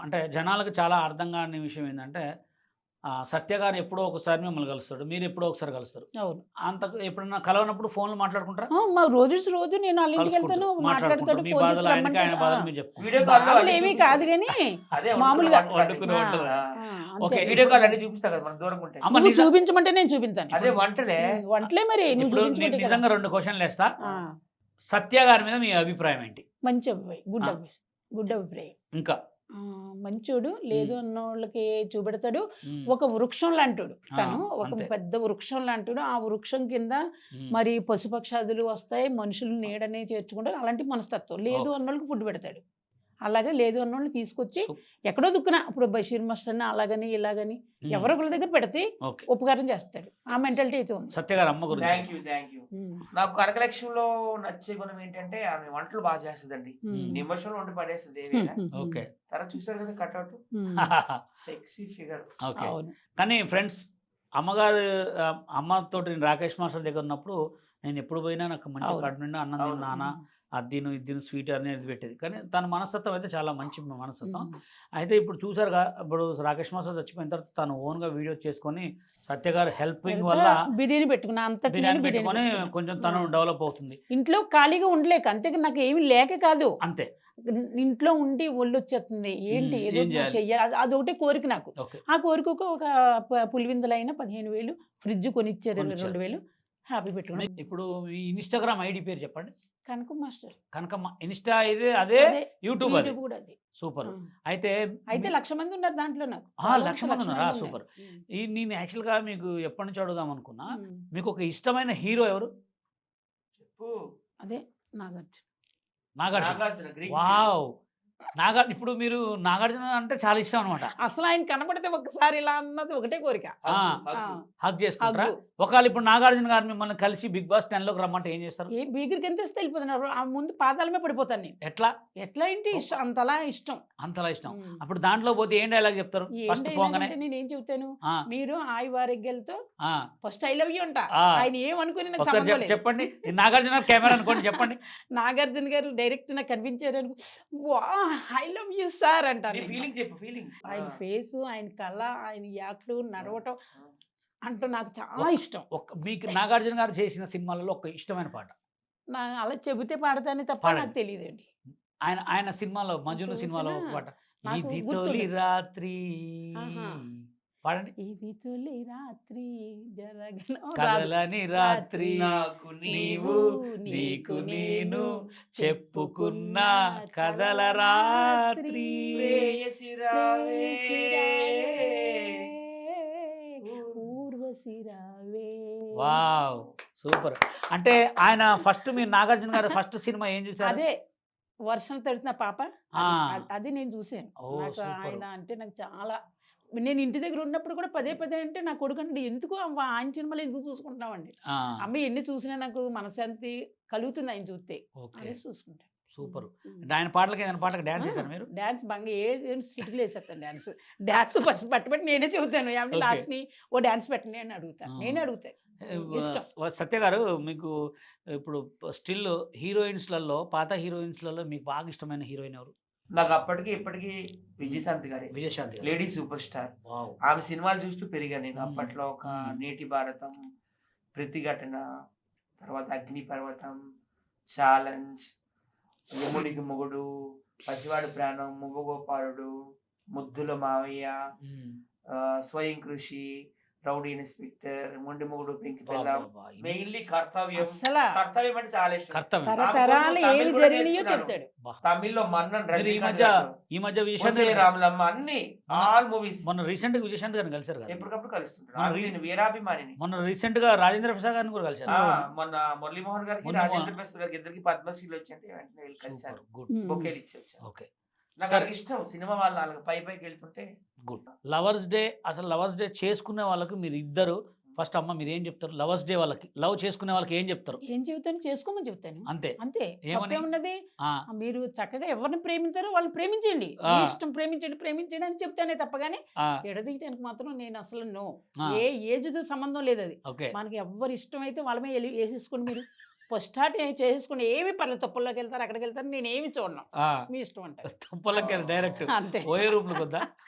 అంటే జనాలకు చాలా అర్థం కాని విషయం ఏంటంటే సత్య గారు ఎప్పుడో ఒకసారి మిమ్మల్ని కలుస్తాడు, మీరు ఎప్పుడో ఒకసారి కలుస్తారు. అవును. అంత ఎప్పుడన్నా కలవనప్పుడు ఫోన్లు మాట్లాడుకుంటారా? మా రోజు నేను వాళ్ళ ఇంటికి వెళ్తాను, మాట్లాడతాడు, మీ ఫోన్ చేసి బాధలు ఆయనకి, రమ్మంటే, ఆయన బాధలు మీరు చెప్పుకుంటారు. వీడియో కాల్ బాధలు ఏమీ కాదు కానీ అదే మామూలుగా వండుకునే వంటలు. ఓకే. వీడియో కాల్ అన్ని చూపిస్తా కదా, మన దూరం ఉంటాయి. అమ్మ నువ్వు నిజం- చూపించమంటే నేను చూపించాను. అదే వంటలే. వంటలే మరి నువ్వు ఇప్పుడు నేను చూపించమంటే కదా. నిజంగా 2 క్వశ్చన్లు వేస్తా. ఆ, సత్య గారి మీద మీ అభిప్రాయం ఏంటి? మంచి అభిప్రాయం, గుడ్ ఆ. అభిప్రాయం, గుడ్ అభిప్రాయం. ఇంకా మంచోడు, లేదు అన్న వాళ్ళకి చూపెడతాడు. ఉమ్, ఒక వృక్షం లాంటివాడు తను, ఒక అంతే. పెద్ద వృక్షం లాంటివాడు. ఆ వృక్షం కింద ఉమ్, మరి పశుపక్షాదులు వస్తాయి, మనుషులు నీడనే చేర్చుకుంటారు, అలాంటి మనస్తత్వం. లేదు ఓకే. అన్నోళ్ళకి ఫుడ్ పెడతాడు. అలాగే లేదు అన్నోళ్ళని తీసుకొచ్చి సూప్. ఎక్కడో దుక్కున ఇప్పుడు బషీర్ మాస్టర్ అని అలాగని ఇలాగని ఉమ్, ఎవరో ఒకరి దగ్గర పెడితే ఓకే. ఉపకారం చేస్తాడు. ఆ మెంటాలిటీ అయితే ఉంది. సత్య గారు అమ్మ థ్యాంక్ గురించి యూ. నాకు కనకలక్ష్మిలో నచ్చే గుణం ఏంటంటే ఆమె వంటలు బాగా చేస్తుందండి. నిమిషంలో వండి పడేస్తుంది ఏమైనా. ఓకే. తర్వాత చూసారు కదా కట్అవుట్, సెక్సీ ఫిగర్. ఓకే. అవును. కానీ ఫ్రెండ్స్, అమ్మగారు అమ్మతోటి నేను రాకేష్ మాస్టర్ దగ్గర ఉన్నప్పుడు నేను ఎప్పుడు పోయినా నాకు మంచి అవును. కడుపు నిండా అన్నం అవును. తిన్నానా, అద్దిను ఇద్దిను స్వీట్ అనేది పెట్టేది. కానీ తన మనస్తత్వం అయితే చాలా మంచి మనస్తత్వం. అయితే ఇప్పుడు చూసారుగా, ఇప్పుడు రాకేష్ మాస్టర్ చచ్చిపోయిన తర్వాత తను ఓన్గా వీడియో చేసుకొని సత్య గారు హెల్పింగ్ వల్ల బిర్యానీ పెట్టుకున్నా, అంతటి బిర్యానీ నేను బిర్యానీ పెట్టుకొని పెట్టుకున్నా. కొంచెం తను డెవలప్ అవుతుంది. ఇంట్లో ఖాళీగా ఉండలేక, అంతేగా నాకు ఏమి లేక కాదు, అంతే. ఇంట్లో ఉండి ఒళ్ళు వచ్చేస్తుంది, ఏంటి ఏం ఏదో చేయాలి? చెయ్యాలి, అదొకటే కోరిక నాకు. ఓకే. ఆ కోరికకు ఒక పులివిందులైన 15,000 ఫ్రిడ్జ్ కొనిచ్చారు, కొనిచ్చారు. 2,000 హ్యాపీ పెట్టుకున్నాం. ఇప్పుడు మీ ఇన్స్టాగ్రామ్ ఐడి పేరు చెప్పండి. కనకం మాస్టర్ కనకమ్మ ఇన్స్టా ఇది అదే, అదే, యూట్యూబ్ అది. యూట్యూబ్ కూడా అది. సూపర్. ఆ. అయితే అయితే 1,00,000 మంది ఉన్నారు దాంట్లో నాకు. ఆ, followers 1,00,000 మంది ఉన్నారా? మంది సూపర్. ఉన్నారు. ఈ నేను యాక్చువల్గా మీకు ఎప్పటి నుంచి అడుగుదాం అనుకున్నా, ఉమ్. మీకు ఒక ఇష్టమైన హీరో ఎవరు? చెప్పు. అదే నాగార్జున. నాగార్జున. Nagarjuna Greek wow. ఇప్పుడు మీరు నాగార్జున అంటే చాలా ఇష్టం అనమాట. అసలు ఆయన కనబడితే ఒక్కసారి ఇలా అన్నది ఒకటే కోరిక. ఆ. హగ్గు. హక్ చేసుకుంటారా? హగ్గు. ఒకవేళ ఇప్పుడు నాగార్జున గారు మిమ్మల్ని కలిసి బిగ్ బాస్ 10 లోకి రమ్మంటే ఏం చేస్తారు? ఏ బీగరికి ఎంత ఇస్తే వెళ్ళిపోతున్నారు, ఆ ముందు పాదాలమే పడిపోతాను నేను. ఎట్లా ఎట్లా ఏంటి ఇష్టం, అంతలా ఇష్టం. అంతలా ఇష్టం. ఉమ్. అప్పుడు దాంట్లో పోతే ఏం డైలాగ్ చెప్తారు ఫస్ట్ ఏంటి పోగానే? ఇలాగంటే నేను ఏం చెబుతాను, ఆ, మీరు ఆయువారోగ్యాలతో ఆ. ఫస్ట్ ఐ లవ్ యూ అంట. ఆ. ఆయన ఏమనుకుని నాకు ఒకసారి సంబంధం లేదు. చెప్పండి. ఈ నాగార్జున కెమెరా అనుకోండి, చెప్పండి. నాగార్జున గారు డైరెక్ట్ నాకు కనిపించారు అనుకో, వా ఐ లవ్ యూ సార్ నీ అంటారు. ఫీలింగ్ చెప్పు, ఫీలింగ్. ఆయన ఫేస్, ఆయన కళ, ఆయన యాక్ట్, నడవటం అంటూ నాకు చాలా ఇష్టం. మీకు నాగార్జున గారు చేసిన సినిమాలలో ఒక ఇష్టమైన పాట నా అలా చెబితే పాడతానే తప్ప పాడండి. నాకు తెలియదండి. ఆయన సినిమాలో, మంజును సినిమాలో ఒక పాట, నాకు ఇది గుర్తుండదు. తొలి రాత్రి, ఆహా. పాడండి. ఇది తొలి రాత్రి జరగన కదలని రాత్రి, నాకు నీవు నీకు నేను చెప్పుకున్న కదల రాత్రి. ప్రేయసి రావే. ఊర్వశి రావే. Wow, super. అంటే ఆయన ఫస్ట్, మీరు నాగార్జున గారు ఫస్ట్ సినిమా ఏం చూసారు? అదే వర్షం తడిచిన పాప, ఆ. అది నేను చూసాను. ఓ, నాకు సూపర్. ఆయన అంటే నాకు చాలా, నేను ఇంటి దగ్గర ఉన్నప్పుడు కూడా పదే పదే అంటే నా కొడుకు అంటే ఎందుకు అవ్వ ఆయన సినిమాలు ఎందుకు చూసుకుంటున్నామండి, ఆ, అమ్మ ఎన్ని చూసినా నాకు మనశాంతి కలుగుతుంది ఆయన చూస్తే ఓకే, అనేసి చూసుకుంటాను. సూపర్. ఆయన పాటలకి ఏదైనా పాటలకు డాన్స్ చేశారు మీరు? డాన్స్ బంగా ఏ సిటీలు వేసేస్తాను. డాన్స్ ఫస్ట్ పట్టుబట్టి నేనే చెబుతాను, ఏమంటే Okay. లాస్ట్ ని ఓ డాన్స్ పెట్టండి అని అడుగుతాను. ఆ. నేనే అడుగుతాను. ఇష్టం. సత్య గారు, మీకు ఇప్పుడు స్టిల్ హీరోయిన్స్లలో, పాత హీరోయిన్స్లలో మీకు బాగా ఇష్టమైన హీరోయిన్ ఎవరు? నాకు అప్పటికి ఇప్పటికి విజయశాంతి గారి విజయశాంతి గారు. Lady super star. వావ్. ఆమె సినిమాలు చూస్తూ పెరిగాను నేను. మ్మ్. అప్పట్లో ఒక మ్మ్. నేటి భారతం, ప్రతిఘటన, తర్వాత అగ్ని పర్వతం, ఛాలెంజ్, యముడికి మొగుడు, పసివాడు ప్రాణం, మువ్వగోపాలుడు, ముద్దుల మావయ్య, మ్మ్. స్వయం కృషి, రౌడీ ఇన్స్పెక్టర్, మొండి మొగుడు, పెంకి బా, పిల్ల, బా, బా. ఇవి మెయిన్లీ కర్తవ్యం. అసలు కర్తవ్యం అంటే చాలా ఇష్టం. కర్తవ్యం. తరతరాలు తమిళ్ ఏమి కూడా జరిగినాయో నేర్చుకున్నాను. చెప్తాడు. తమిళ్లో మన్నన్, మీరు ఈ రజనీకాంత్ మధ్య గారు, విజయశాంతి ఒసే గారు రాములమ్మ, అన్ని ఆల్ మూవీస్ మొన్న రీసెంట్ గా విజయశాంతి గారిని కలిసారు కదా? ఎప్పటికప్పుడు కలుస్తుంటారు. మన ఆమె నేను వీరాభిమానిని. మొన్న రీసెంట్ గా రాజేంద్ర ప్రసాద్ గారిని కూడా కలిసారు. మొన్న మురళీమోహన్ గారికి, మొన్న రాజేంద్ర ప్రసాద్ గారికి ఇద్దరికి పద్మశ్రీలు వచ్చి వెంటనే వెళ్ళి కలిశారు. Super, good. బొకేలు ఇచ్చి వచ్చారు. ఓకే, నాకు సరే. అది ఇష్టం. సినిమా వాళ్ళు అలాగ పైకి వెళ్తుంటే గుడ్. లవర్స్ డే, అసలు లవర్స్ డే చేసుకునే వాళ్ళకి మీరు ఇద్దరు ఫస్ట్, అమ్మ మీరు ఏం చెప్తారు? లవర్స్ డే వాళ్ళకి, లవ్ చేసుకునే వాళ్ళకి ఏం చెప్తారు? ఏం చెబుతాను, చేసుకోమని చెబుతాను. అంతే. అంతే, ఏమని? తప్పేమున్నది. ఆ, మీరు చక్కగా ఎవరిని ప్రేమించారో వాళ్ళు ప్రేమించండి. ఆ. మీ ఇష్టం, ప్రేమించండి అని చెప్తానే తప్పగానే ఆ, ఎడదీయడానికి మాత్రం నేను అసలు నో. ఆ. ఏ ఏజ్తో సంబంధం లేదు అది. ఓకే. మనకి ఎవరు ఇష్టం అయితే వాళ్ళ మీద వేసేసుకోండి. మీరు ఫస్ట్ స్టార్ట్ చేసేసుకోండి. ఏమి పర్లేదు, తప్పుల్లోకి వెళ్తారు, అక్కడికి వెళ్తారు, నేను ఏమి చూడను, ఆ, మీ ఇష్టం అంటారు. తుప్పలకి డైరెక్ట్ అంతే. ఓయే రూమ్ లో కొద్దా.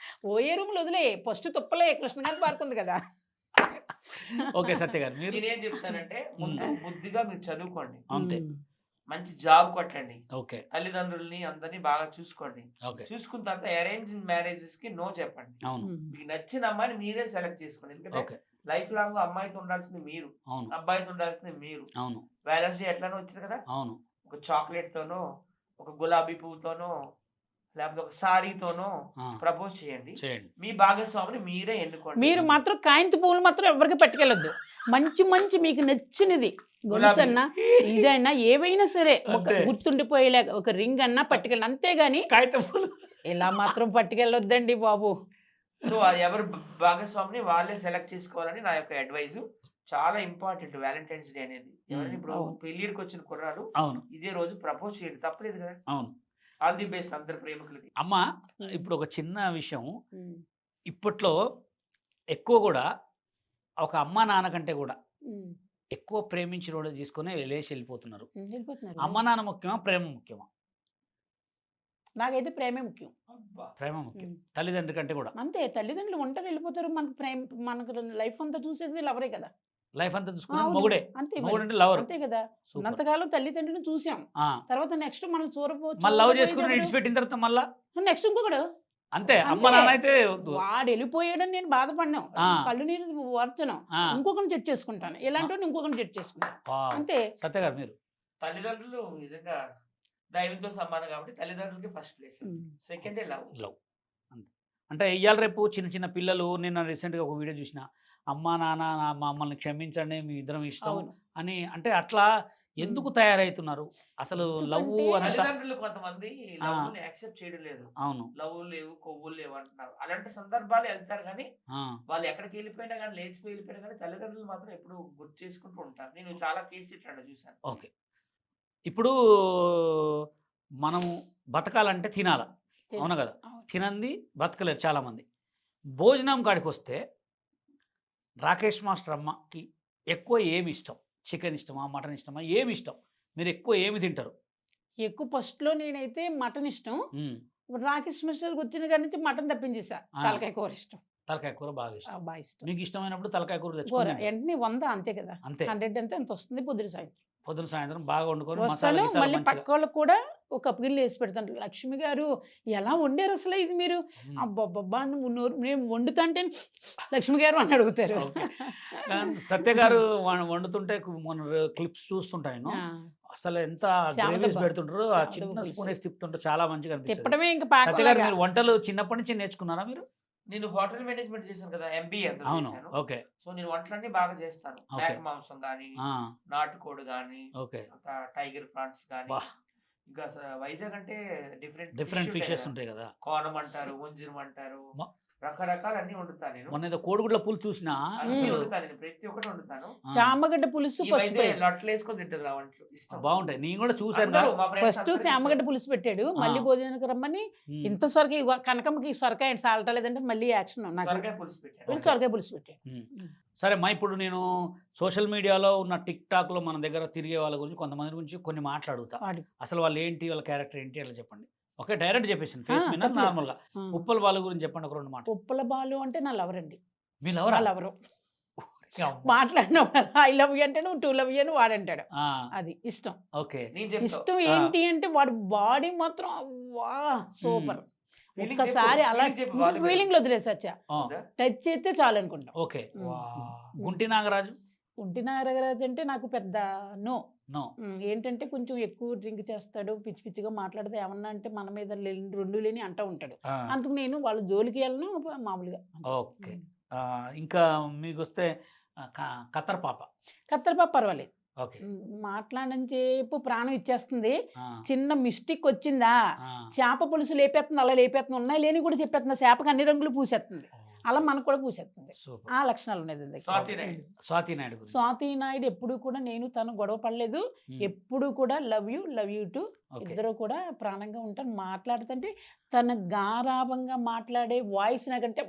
ఓయే రూమ్లు వదిలే, ఫస్ట్ తుప్పలే కృష్ణగారి పార్క్ ఉంది కదా. ఓకే, సత్య గారు మీరు? నేనేం చెప్తానంటే, ముందు బుద్ధిగా మీరు చదువుకోండి, అంతే. మంచి జాబ్ కొట్టండి, ఓకే, తల్లిదండ్రుల్ని అందరినీ బాగా చూసుకోండి. ఓకే. చూసుకున్న తర్వాత అరేంజ్ మ్యారేజెస్ కి నో చెప్పండి. అవును, మీకు నచ్చిన అమ్మాయిని మీరే సెలెక్ట్ చేసుకోండి. ఎందుకంటే ఓకే, లైఫ్ లాంగ్ అమ్మాయితో ఉండాల్సింది మీరు, అవును, అబ్బాయితో ఉండాల్సింది మీరు. అవును, వ్యాలెన్స్ డే ఎట్లానో వచ్చింది కదా, అవును, ఒక చాక్లెట్ తోనో, ఒక గులాబీ పువ్వుతోనో, లేకపోతే ఒక సారీతోనో ఆ, ప్రపోజ్ చేయండి. చేయండి. మీ భాగస్వామిని మీరే ఎన్నుకోండి. మీరు మాత్రం కాయింతి పువ్వులు మాత్రం ఎవరికి పట్టుకెళ్ళొద్దు. మంచి మంచి మీకు నచ్చినది, గొలుసన్నా ఇదైనా ఏవైనా సరే, ఒక అంతే. గుర్తుండిపోయేలా ఒక రింగ్ అన్నా పట్టుకెళ్ళి, అంతేగాని కాగితం పూలు. ఇలా మాత్రం పట్టుకెళ్ళొద్దండి బాబు. సో అది ఎవరు భాగస్వామిని వాళ్ళే సెలెక్ట్ చేసుకోవాలని నా యొక్క అడ్వైజ్. చాలా ఇంపార్టెంట్ వ్యాలంటైన్స్ డే అనేది. ఎవరైనా ఇప్పుడు అవును. పెళ్లికి వచ్చిన కుర్రాడు అవును, ఇదే రోజు ప్రపోజ్ చేయండి, తప్పలేదు కదా. అవును. ఆల్ ది బెస్ట్ అందరు ప్రేమికులకి. అమ్మ, ఇప్పుడు ఒక చిన్న విషయం. ఇప్పట్లో ఎక్కువ కూడా ఒక అమ్మ నాన్న కంటే కూడా ఎక్కువ ప్రేమించిన వాడు తీసుకొని లేచి వెళ్ళిపోతున్నారు. వెళ్ళిపోతున్నారు. అమ్మ నాన్న ముఖ్యమా, ప్రేమ ముఖ్యమా? నాకైతే ప్రేమే ముఖ్యం. అబ్బా. ప్రేమ ముఖ్యం, ఉమ్. తల్లిదండ్రుల కంటే కూడా. అంతే, తల్లిదండ్రులు ఉంటారు, వెళ్ళిపోతారు. మనకు ప్రేమ, మనకు లైఫ్ అంతా చూసేది లవరే కదా. లైఫ్ అంతా చూసుకుని అవును, మొగుడే. అంతే మరి. మొగుడు అంటే లవర్. అంతే కదా. ఉన్నంతకాలం తల్లిదండ్రులను చూసాం, తర్వాత నెక్స్ట్ మనం మళ్ళీ లవ్ చేసుకుని చూడబోయేది విడిచిపెట్టిన తర్వాత మళ్ళా నెక్స్ట్ ఇంకొకడు అంతే అమ్మ అంతే. నాన్న అయితే వద్దు. వాడు వెళ్ళిపోయాడని నేను బాధపడినాం ఆ. కళ్ళు నీరు వర్చను ఆ, ఇంకొకరిని జడ్జ్ చేసుకుంటాను ఇలాంటి ఇంకొకరిని జడ్జ్ చేసుకుంటాను వావ్. అంతే. సత్య గారు మీరు తల్లిదండ్రులు నిజంగా దైవంతో సమానం కాబట్టి తల్లిదండ్రులకి first place, second love. Love అంతే. అంటే ఇవాళ రేపు చిన్న చిన్న పిల్లలు, నిన్న రీసెంట్గా ఒక వీడియో చూసిన, అమ్మా నాన్న మమ్మల్ని క్షమించండి మీ ఇద్దరం ఇష్టం అవును. అని. అంటే అట్లా ఎందుకు తయారవుతున్నారు అసలు? లవ్ ఎందుకంటే అంత తల్లిదండ్రులు కొంతమంది లవ్ యాక్సెప్ట్ చేయడం లేదు, అవును. లవ్ లేవు కొవ్వులు లేవు అంటున్నారు. అలాంటి సందర్భాలు వెళ్తారు కానీ ఆ, వాళ్ళు ఎక్కడికి వెళ్ళిపోయినా కానీ లేచిపోయి వెళ్ళిపోయినా కానీ తల్లిదండ్రులు మాత్రం ఎప్పుడు గుర్తు చేసుకుంటూ ఉంటారు. నేను చాలా కేసు ఇట్లా చూసాను. ఓకే. ఇప్పుడు మనము బతకాలంటే తినాల, అవునా కదా? అవును. తినంది బతకలేరు చాలామంది. భోజనం కాడికి వస్తే రాకేష్ మాస్టర్ అమ్మకి ఎక్కువ ఏమి ఇష్టం? చికెన్ ఇష్టమా, మటన్ ఇష్టమా, ఏమి ఇష్టం? మీరు ఎక్కువ ఏమి తింటారు? ఎక్కువ ఫస్ట్లో నేనైతే మటన్ ఇష్టం. ఉమ్, రాకేష్ మిస్టర్కి వచ్చిన కాడి నుంచి మటన్ తప్పించేసా. ఆ. తలకాయ కూర ఇష్టం. తలకాయ కూర బాగా ఇష్టం. బాగా ఇష్టం. మీకు ఇష్టమైనప్పుడు తలకాయ కూర కూర తెచ్చుకొని తింటారు. వెంటనే 100 అంతే కదా, అంతే. 100 అంతే ఎంత వస్తుంది పొద్దున సాయంత్రం. పొద్దున సాయంత్రం బాగా వండుకొని మసాలా వస్తాను గిసాలా మళ్ళీ మంచిగా. పక్క వాళ్ళకి కూడా ఒక కప్పు గిన్నెలు వేసి పెడతాను. లక్ష్మి గారు ఎలా వండారు అసలు ఇది మీరు? ఉమ్, అబ్బబ్బబ్బా నువ్వు నేను వండుతుంటే లక్ష్మి గారు అని అడుగుతారు. ఓకే. కానీ సత్య గారు వండుతుంటే మన క్లిప్స్ చూస్తుంటా నేను. ఆ, అసలు ఎంత శామదబ్బ. గ్రేవీస్ పెడుతుంటారు, ఆ శామదబ్బ చిన్న పులుసు. స్పూన్ వేసి తిప్పుతుంటే చాలా మంచిగా అనిపిస్తుంది. తిప్పడమే ఇంకా సత్య గారు పాకలాగా. మీరు వంటలు చిన్నప్పటి నుంచి నేర్చుకున్నారా మీరు? నేను హోటల్ మేనేజ్మెంట్ చేశాను కదా, ఎంబీఏ అందులో అవును. చేశాను. ఓకే. సో నేను వంటలన్నీ బాగా చేస్తాను. ఓకే. మేక మాంసం గానీ, ఆ, నాటుకోడి గానీ, ఓకే. టైగర్ ప్రాన్స్ గానీ, బా. ఇంకా వైజాగ్ అంటే డిఫరెంట్ డిఫరెంట్ ఫిషెస్ ఉంటాయి కదా. కోనం అంటారు, వంజరం అంటారు, మ- రకరకాల అన్ని వండుతాను నేను. మొన్న ఏదో కోడిగుడ్ల పులు చూసినా అన్ని అసలు వండుతాను నేను, ప్రతి ఒక్కటి వండుతాను. ఆ, చామగడ్డ పులుసు ఈ ఫస్ట్ మధ్య లొట్టలు వేసుకొని తింటుంది నా వంటలు ఇష్టం. బాగుంటాయి. నేను కూడా చూశాను అందరూ కదా. మా friends ఫస్ట్ అందరూ శామగడ్డ చూస్తారు. పులుసు పెట్టాడు. మళ్ళీ ఆ. భోజనానికి రమ్మని ఉమ్, ఇంత సొరకాయ కనకమ్మకి సొరకాయ సాల్ట లేదంటే మళ్ళీ యాక్షన్ నాకు సొరకాయ పులుసు పెట్టాను. వీళ్ళు సొరకాయ పులుసు పెట్టాడు. ఉమ్. సరే మా ఇప్పుడు నేను సోషల్ మీడియాలో ఉన్న టిక్ టాక్లో మన దగ్గర తిరిగే వాళ్ళ గురించి కొంతమంది గురించి కొన్ని మాట్లాడుతా. వాడి అసలు వాళ్ళు ఏంటి, వాళ్ళ క్యారెక్టర్ ఏంటి అలా చెప్పండి. ఓకే, డైరెక్ట్ చెప్పేసాను ఫేస్ మీద తప్పలేదు. నార్మల్గా. ఉప్పల్ వాళ్ళ గురించి చెప్పండి ఒక 2 మాటలు. ఉప్పల బాలు అంటే నా లవర్ అండి. మీరు ఎవరా? వాళ్ళ ఎవరు మాట్లాడినప్పుడు ఐ లవ్ యూ అంటే నువ్వు 2 లవ్ యూ అని వాడంటాడు. అది ఇష్టం. ఓకే. నేను చెప్తా. ఇష్టం ఏంటి అంటే వాడి బాడీ మాత్రం వా సూపర్. Feeling ఒక్కసారి చెప్పు, అలా feeling చెప్పు, body మీద. ఫీలింగ్ లో వదిలేసచ్చా ఆ, టచ్ చేస్తే చాలు అనుకుంటాం. ఓకే. ఉమ్. గుంటి నాగరాజు? ఉంటి నాగరాజు అంటే నాకు పెద్ద నో. నో. ఏంటంటే కొంచెం ఎక్కువ డ్రింక్ చేస్తాడు, పిచ్చి పిచ్చిగా మాట్లాడితే ఏమన్నా అంటే మన మీద రెండు లేని అంటూ ఉంటాడు. అందుకు నేను వాళ్ళ జోలికి వెళ్ళను మామూలుగా. ఓకే. ఇంకా మీకు వస్తే కత్తర్ పాప. కత్తెరపాప పర్వాలేదు. ఓకే. మాట్లాడని చెప్పు ప్రాణం ఇచ్చేస్తుంది. ఆ, చిన్న మిస్టేక్ వచ్చిందా ఆ. చేప పులుసు లేపేస్తుంది, అలా లేపేస్తుంది, ఉన్నాయి లేని కూడా చెప్పేస్తుంది. చేపకి అన్ని రంగులు పూసేస్తుంది, అలా మనకు కూడా పూసేస్తుంది. సూపర్. ఆ లక్షణాలు ఉన్నాయి దీని దగ్గర. స్వాతి నాయుడు. స్వాతి నాయుడు గురించి. స్వాతి నాయుడు ఎప్పుడు కూడా నేను తను గొడవ పడలేదు. ఉమ్, ఎప్పుడు కూడా లవ్ యూ టు ఓకే. ఇద్దరు కూడా ప్రాణంగా ఉంటారు. మాట్లాడుతుంటే తన గారాభంగా మాట్లాడే వాయిస్ నాకంటే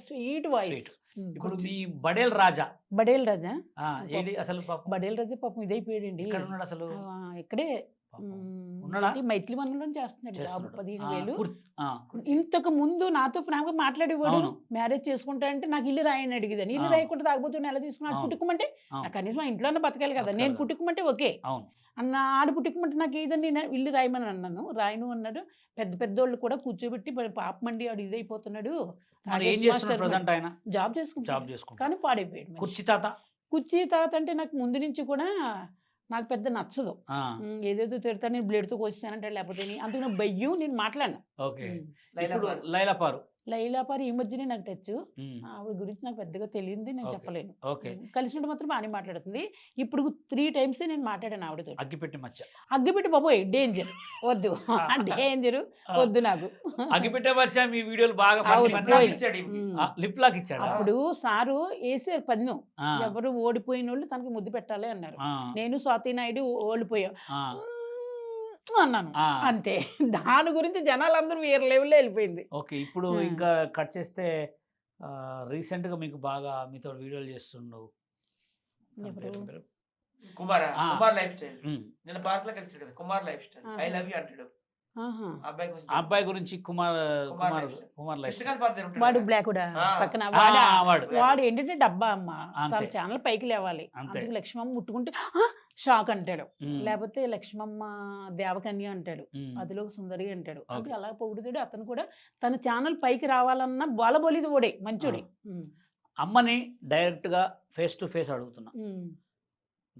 స్వీట్ వాయిస్. Sweet. ఇప్పుడు మీ బడేల్ రాజా బడేల్ రాజా ఏంటి అసలు పాపం? బడేల్ రాజా పాపం ఇదైపోయాడండి. ఎక్కడ ఉన్నాడు అసలు? ఇక్కడే పాపం. ఉన్నాడా? మైత్రి వనంలో చేస్తున్నాడు జాబ్, చేస్తున్నాడు. 15,000. ఆ, ఇంతకు ముందు నాతో ప్రేమగా మాట్లాడేవాడు. అవును. మ్యారేజ్ చేసుకుంటా అంటే నాకు ఇల్లు రాయని అడిగేదాన్ని. ఇల్లు ఆ. రాయకుండా తాగబోతున్నా ఎలా తీసుకున్నాడు? అవును. పుట్టుకోమంటే అవును. నాకు కనీసం ఆ ఇంట్లోనే బతకాలి కదా. బతకాలి నేను కదా. పుట్టుకోమంటే ఓకే అవును. అన్న, ఆడు పుట్టుకోమంటే నాకు ఏదని నేను ఇల్లు రాయమని అన్నాను. రాయను అన్నాడు. పెద్ద పెద్దోళ్ళు కూడా కూర్చోబెట్టి పాపమండి ఆడు ఇదైపోతున్నాడు. మరి ఏం చేస్తున్నాడు ప్రజెంట్ ఆయన? జాబ్ చేసుకుంటాడు జాబ్ చేసుకుంటాడు. కానీ పాడైపోయాడు మనిషి. కుర్చీ తాత? కుర్చీ తాత అంటే నాకు ముందు నుంచి కూడా నాకు పెద్ద నచ్చదు. ఆ, ఏదేదో తిడతా, నేను బ్లేడ్తో కోసానంటే లేకపోతే అందుకు నాకు భయం, నేను మాట్లాడను. ఓకే. లైలా ఇప్పుడు పారు. లైలాపారు. లైలాపారి ఈ మధ్యనే నాకు టచ్. ఉమ్, ఆవిడ గురించి నాకు పెద్దగా తెలియంది, నేను ఓకే. చెప్పలేను. ఓకే. కలిసినట్టు మాత్రం బాగానే మాట్లాడుతుంది. ఇప్పుడు 3 times నేను మాట్లాడాను ఆవిడతో. అగ్గిపెట్టి మచ్చ. అగ్గిపెట్టి బాబోయ్ డేంజర్ వద్దు, డేంజర్ వద్దు నాకు. అగ్గిపెట్టే మచ్చ మీ వీడియోలు బాగా అవును. పండి నాకు పోయి. ఇచ్చాడు ఈమెకి. లిప్ లాక్ ఇచ్చాడు. అప్పుడు సారు వేసారు పన్ను, ఆ, ఎవరు ఓడిపోయిన వాళ్ళు తనకి ముద్దు పెట్టాలి అన్నారు. ఆ, నేను స్వాతి నాయుడు ఓడిపోయాం ఆ, అన్నాను, ఆ. అంతే. దాని గురించి జనాలందరూ వేరే లెవెల్లో వెళ్ళిపోయింది. ఓకే. ఇప్పుడు ఆ. ఇంకా కట్ చేస్తే రీసెంట్గా మీకు బాగా మీతో వీడియోలు చేస్తుండవు. ఎవరు? కుమార్ ఆ. Kumar life style. ఉమ్, నేను పార్క్ లో కలిసాడు కదా, కుమార్ లైఫ్ స్టైల్. ఆహా. ఐ లవ్ యూ అంటాడు. ఆహా. అబ్బాయి ఆ అబ్బాయి గురించి కుమార్ కుమార్ కుమార్ లైఫ్ కుమార్ లైఫ్ కృష్ణకాంత్ పాత్ర ఉంటాడు వాడు కదా. బ్లాకుడా ఆ. పక్కన ఆ, వాడా వాడు వాడు ఏంటంటే డబ్బా అమ్మ అంతే. తన ఛానల్ పైకి లేవాలి అంతే. అందుకు లక్ష్మమ్మ ముట్టుకుంటే "ఆ, షాక్ అంటాడు ఉమ్, లేకపోతే లక్ష్మమ్మ దేవకన్య అంటాడు ఉమ్, అదిలో సుందరి అంటాడు అంటే ఓకే. అలా పొగుడుతాడు అతను కూడా తన ఛానల్ పైకి రావాలన్న బోలిది ఓడే మంచోడే అమ్మని డైరెక్ట్ గా ఫేస్ టు ఫేస్ అడుగుతున్నా.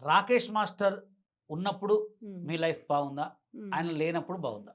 రాకేష్ మాస్టర్ ఉన్నప్పుడు మీ లైఫ్ బాగుందా, ఆయన లేనప్పుడు బాగుందా?